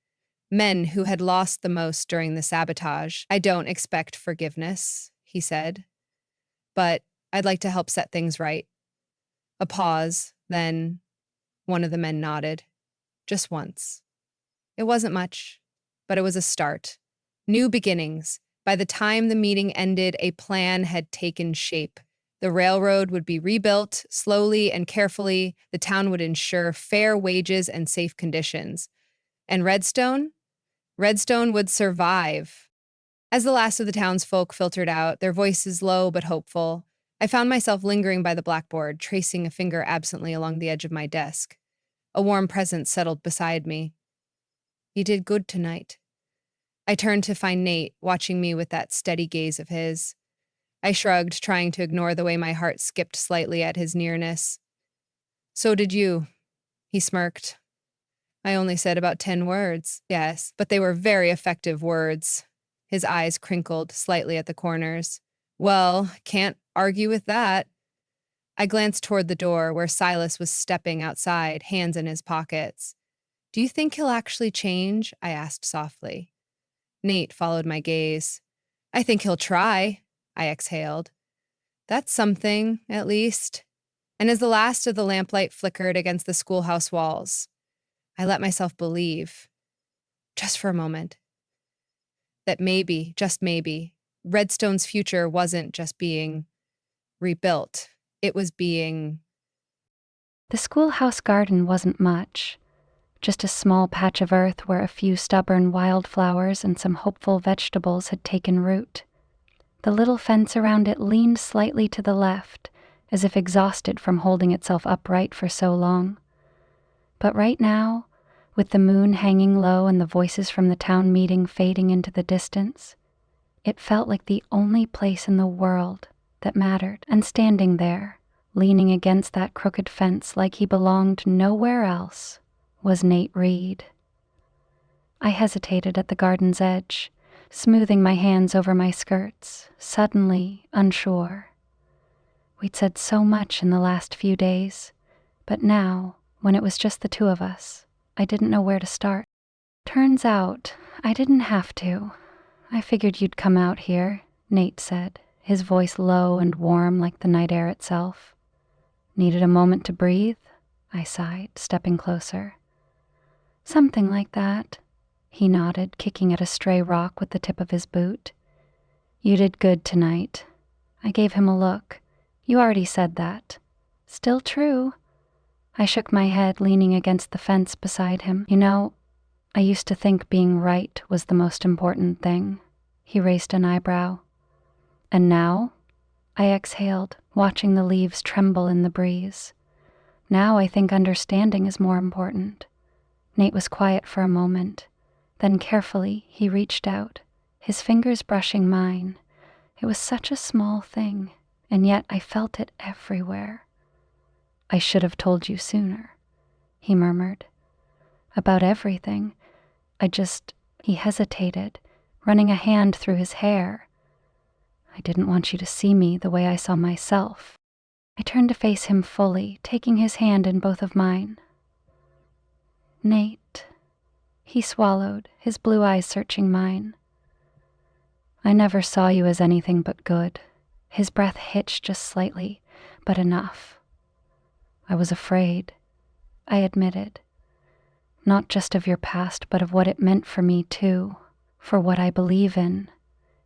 Men who had lost the most during the sabotage. I don't expect forgiveness, he said. But I'd like to help set things right. A pause, then one of the men nodded. Just once. It wasn't much, but it was a start. New beginnings. By the time the meeting ended, a plan had taken shape. The railroad would be rebuilt slowly and carefully. The town would ensure fair wages and safe conditions. And Redstone? Redstone would survive. As the last of the townsfolk filtered out, their voices low but hopeful, I found myself lingering by the blackboard, tracing a finger absently along the edge of my desk. A warm presence settled beside me. You did good tonight. I turned to find Nate, watching me with that steady gaze of his. I shrugged, trying to ignore the way my heart skipped slightly at his nearness. So did you, he smirked. I only said about 10 words, yes, but they were very effective words. His eyes crinkled slightly at the corners. Well, can't argue with that. I glanced toward the door where Silas was stepping outside, hands in his pockets. Do you think he'll actually change? I asked softly. Nate followed my gaze. I think he'll try, I exhaled. That's something, at least. And as the last of the lamplight flickered against the schoolhouse walls, I let myself believe, just for a moment, that maybe, just maybe, Redstone's future wasn't just being rebuilt. It was being... The schoolhouse garden wasn't much, just a small patch of earth where a few stubborn wildflowers and some hopeful vegetables had taken root. The little fence around it leaned slightly to the left, as if exhausted from holding itself upright for so long. But right now, with the moon hanging low and the voices from the town meeting fading into the distance, it felt like the only place in the world that mattered. And standing there, leaning against that crooked fence like he belonged nowhere else, was Nate Reed. I hesitated at the garden's edge, smoothing my hands over my skirts, suddenly unsure. We'd said so much in the last few days, but now, when it was just the two of us, I didn't know where to start. Turns out, I didn't have to. I figured you'd come out here, Nate said, his voice low and warm like the night air itself. Needed a moment to breathe? I sighed, stepping closer. Something like that, he nodded, kicking at a stray rock with the tip of his boot. You did good tonight. I gave him a look. You already said that. Still true. I shook my head, leaning against the fence beside him. You know, I used to think being right was the most important thing. He raised an eyebrow. And now? I exhaled, watching the leaves tremble in the breeze. Now I think understanding is more important. Nate was quiet for a moment. Then carefully, he reached out, his fingers brushing mine. It was such a small thing, and yet I felt it everywhere. I should have told you sooner, he murmured. About everything. He hesitated, running a hand through his hair. I didn't want you to see me the way I saw myself. I turned to face him fully, taking his hand in both of mine. Nate, he swallowed, his blue eyes searching mine. I never saw you as anything but good. His breath hitched just slightly, but enough. I was afraid, I admitted. not just of your past, but of what it meant for me too, for what I believe in.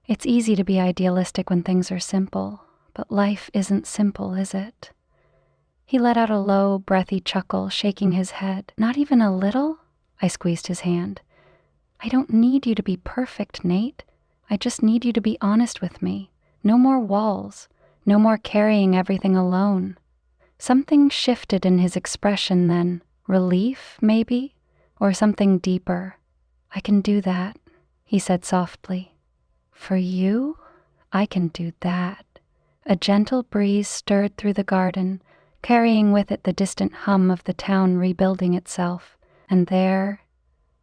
It's easy to be idealistic when things are simple, but life isn't simple, is it? He let out a low, breathy chuckle, shaking his head. Not even a little? I squeezed his hand. I don't need you to be perfect, Nate. I just need you to be honest with me. No more walls. No more carrying everything alone. Something shifted in his expression then. Relief, maybe? Or something deeper. I can do that, he said softly. For you? I can do that. A gentle breeze stirred through the garden, carrying with it the distant hum of the town rebuilding itself, and there,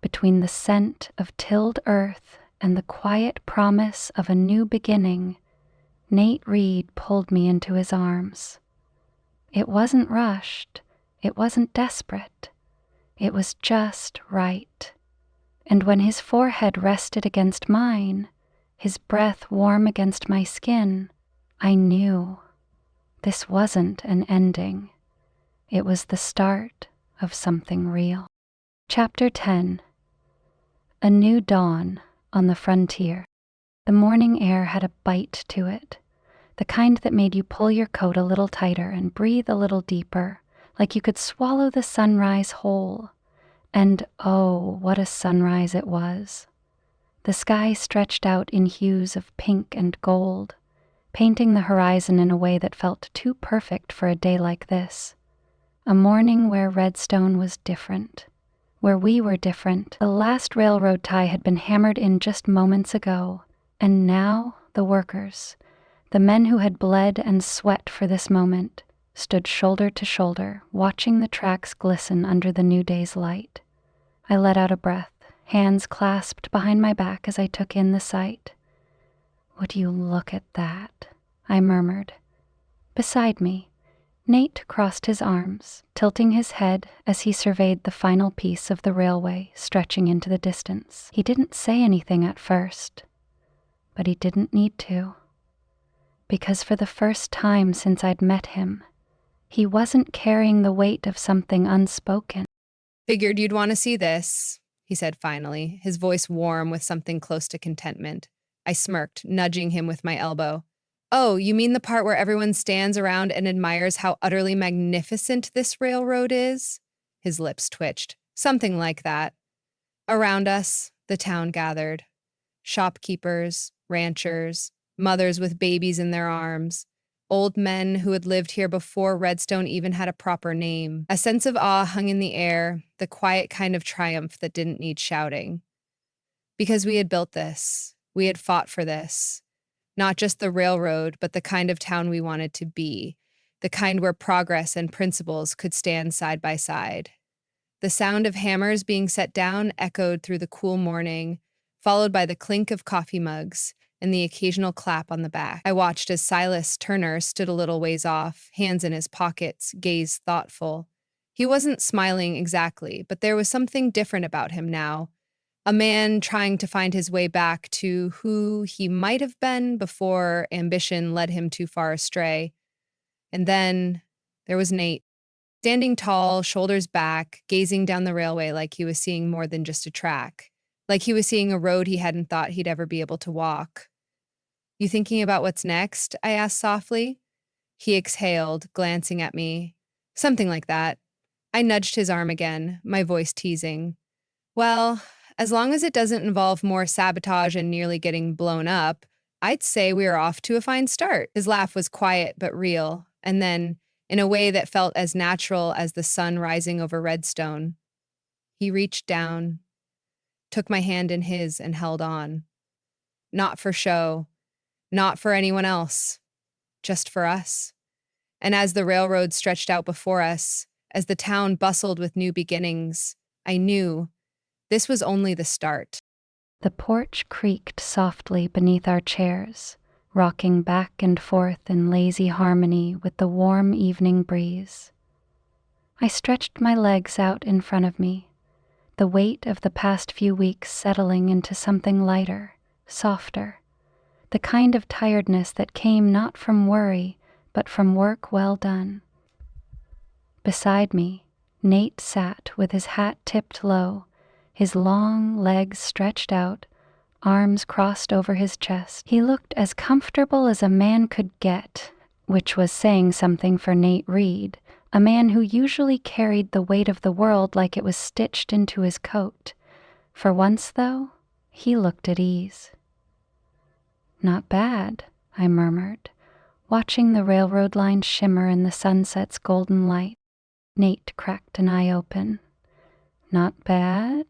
between the scent of tilled earth and the quiet promise of a new beginning, Nate Reed pulled me into his arms. It wasn't rushed, it wasn't desperate, it was just right. And when his forehead rested against mine, his breath warm against my skin, I knew this wasn't an ending. It was the start of something real. Chapter 10. A New Dawn on the Frontier. The morning air had a bite to it, the kind that made you pull your coat a little tighter and breathe a little deeper, like you could swallow the sunrise whole. And oh, what a sunrise it was. The sky stretched out in hues of pink and gold, painting the horizon in a way that felt too perfect for a day like this. A morning where Redstone was different, where we were different. The last railroad tie had been hammered in just moments ago, and now the workers, the men who had bled and sweat for this moment, stood shoulder to shoulder, watching the tracks glisten under the new day's light. I let out a breath, hands clasped behind my back as I took in the sight. Would you look at that? I murmured. Beside me, Nate crossed his arms, tilting his head as he surveyed the final piece of the railway stretching into the distance. He didn't say anything at first, but he didn't need to. Because for the first time since I'd met him, he wasn't carrying the weight of something unspoken. Figured you'd want to see this, he said finally, his voice warm with something close to contentment. I smirked, nudging him with my elbow. Oh, you mean the part where everyone stands around and admires how utterly magnificent this railroad is? His lips twitched. Something like that. Around us, the town gathered. Shopkeepers, ranchers, mothers with babies in their arms, old men who had lived here before Redstone even had a proper name. A sense of awe hung in the air, the quiet kind of triumph that didn't need shouting. Because we had built this, we had fought for this. Not just the railroad, but the kind of town we wanted to be, the kind where progress and principles could stand side by side. The sound of hammers being set down echoed through the cool morning, followed by the clink of coffee mugs and the occasional clap on the back. I watched as Silas Turner stood a little ways off, hands in his pockets, gaze thoughtful. He wasn't smiling exactly, but there was something different about him now. A man trying to find his way back to who he might have been before ambition led him too far astray. And then there was Nate, standing tall, shoulders back, gazing down the railway like he was seeing more than just a track, like he was seeing a road he hadn't thought he'd ever be able to walk. You thinking about what's next? I asked softly. He exhaled, glancing at me. Something like that. I nudged his arm again, my voice teasing. Well, as long as it doesn't involve more sabotage and nearly getting blown up, I'd say we are off to a fine start. His laugh was quiet but real, and then, in a way that felt as natural as the sun rising over Redstone, he reached down, took my hand in his, and held on. Not for show, not for anyone else, just for us. And as the railroad stretched out before us, as the town bustled with new beginnings, I knew this was only the start. The porch creaked softly beneath our chairs, rocking back and forth in lazy harmony with the warm evening breeze. I stretched my legs out in front of me, the weight of the past few weeks settling into something lighter, softer, the kind of tiredness that came not from worry, but from work well done. Beside me, Nate sat with his hat tipped low, his long legs stretched out, arms crossed over his chest. He looked as comfortable as a man could get, which was saying something for Nate Reed, a man who usually carried the weight of the world like it was stitched into his coat. For once, though, he looked at ease. "Not bad," I murmured, watching the railroad line shimmer in the sunset's golden light. Nate cracked an eye open. "Not bad?"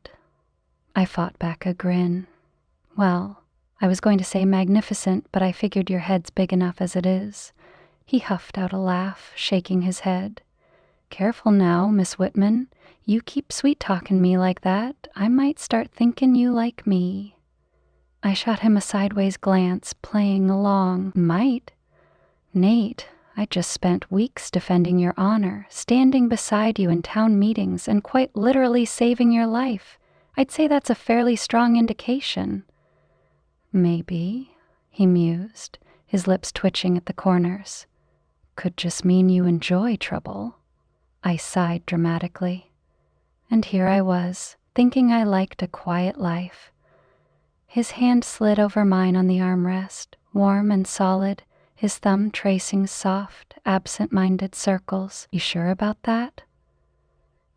I fought back a grin. "Well, I was going to say magnificent, but I figured your head's big enough as it is." He huffed out a laugh, shaking his head. "Careful now, Miss Whitman. You keep sweet-talking me like that, I might start thinking you like me." I shot him a sideways glance, playing along. "Might? Nate, I just spent weeks defending your honor, standing beside you in town meetings, and quite literally saving your life. I'd say that's a fairly strong indication." "Maybe," he mused, his lips twitching at the corners. "Could just mean you enjoy trouble." I sighed dramatically. And here I was, thinking I liked a quiet life. His hand slid over mine on the armrest, warm and solid, his thumb tracing soft, absent-minded circles. "You sure about that?"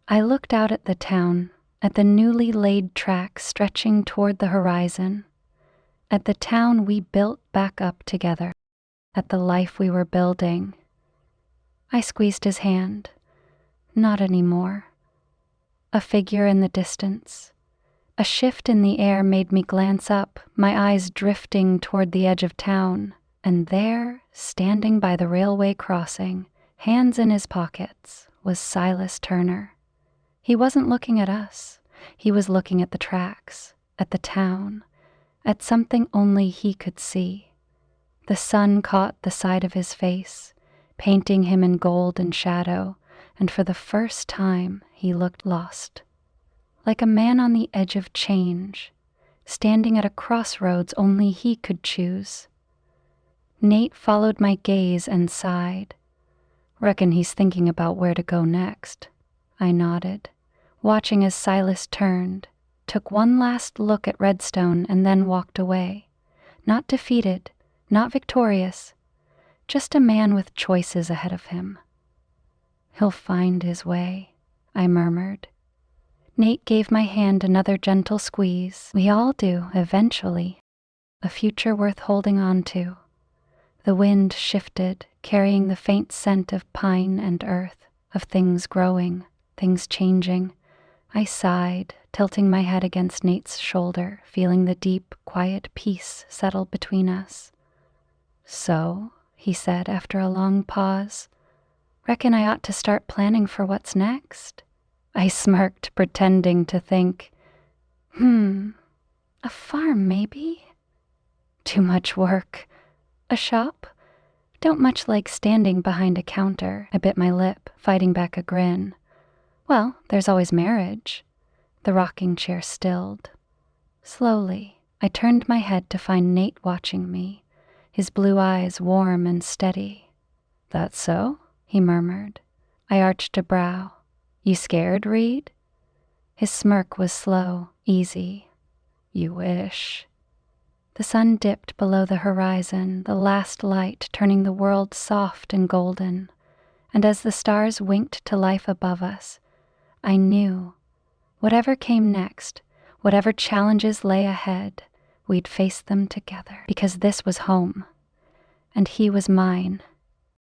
I looked out at the town, at the newly laid track stretching toward the horizon, at the town we built back up together, at the life we were building. I squeezed his hand. Not anymore. A figure in the distance. A shift in the air made me glance up, my eyes drifting toward the edge of town, and there, standing by the railway crossing, hands in his pockets, was Silas Turner. He wasn't looking at us. He was looking at the tracks, at the town, at something only he could see. The sun caught the side of his face, painting him in gold and shadow, and for the first time he looked lost. Like a man on the edge of change, standing at a crossroads only he could choose. Nate followed my gaze and sighed. "Reckon he's thinking about where to go next." I nodded, watching as Silas turned, took one last look at Redstone, and then walked away. Not defeated, not victorious, just a man with choices ahead of him. "He'll find his way," I murmured. Nate gave my hand another gentle squeeze. "We all do, eventually. A future worth holding on to." The wind shifted, carrying the faint scent of pine and earth, of things growing, things changing. I sighed, tilting my head against Nate's shoulder, feeling the deep, quiet peace settle between us. "So," he said after a long pause, "reckon I ought to start planning for what's next?" I smirked, pretending to think. A farm, maybe? Too much work. A shop? Don't much like standing behind a counter." I bit my lip, fighting back a grin. "Well, there's always marriage." The rocking chair stilled. Slowly, I turned my head to find Nate watching me, his blue eyes warm and steady. "That so?" he murmured. I arched a brow. "You scared, Reed?" His smirk was slow, easy. "You wish." The sun dipped below the horizon, the last light turning the world soft and golden, and as the stars winked to life above us, I knew, whatever came next, whatever challenges lay ahead, we'd face them together, because this was home, and he was mine.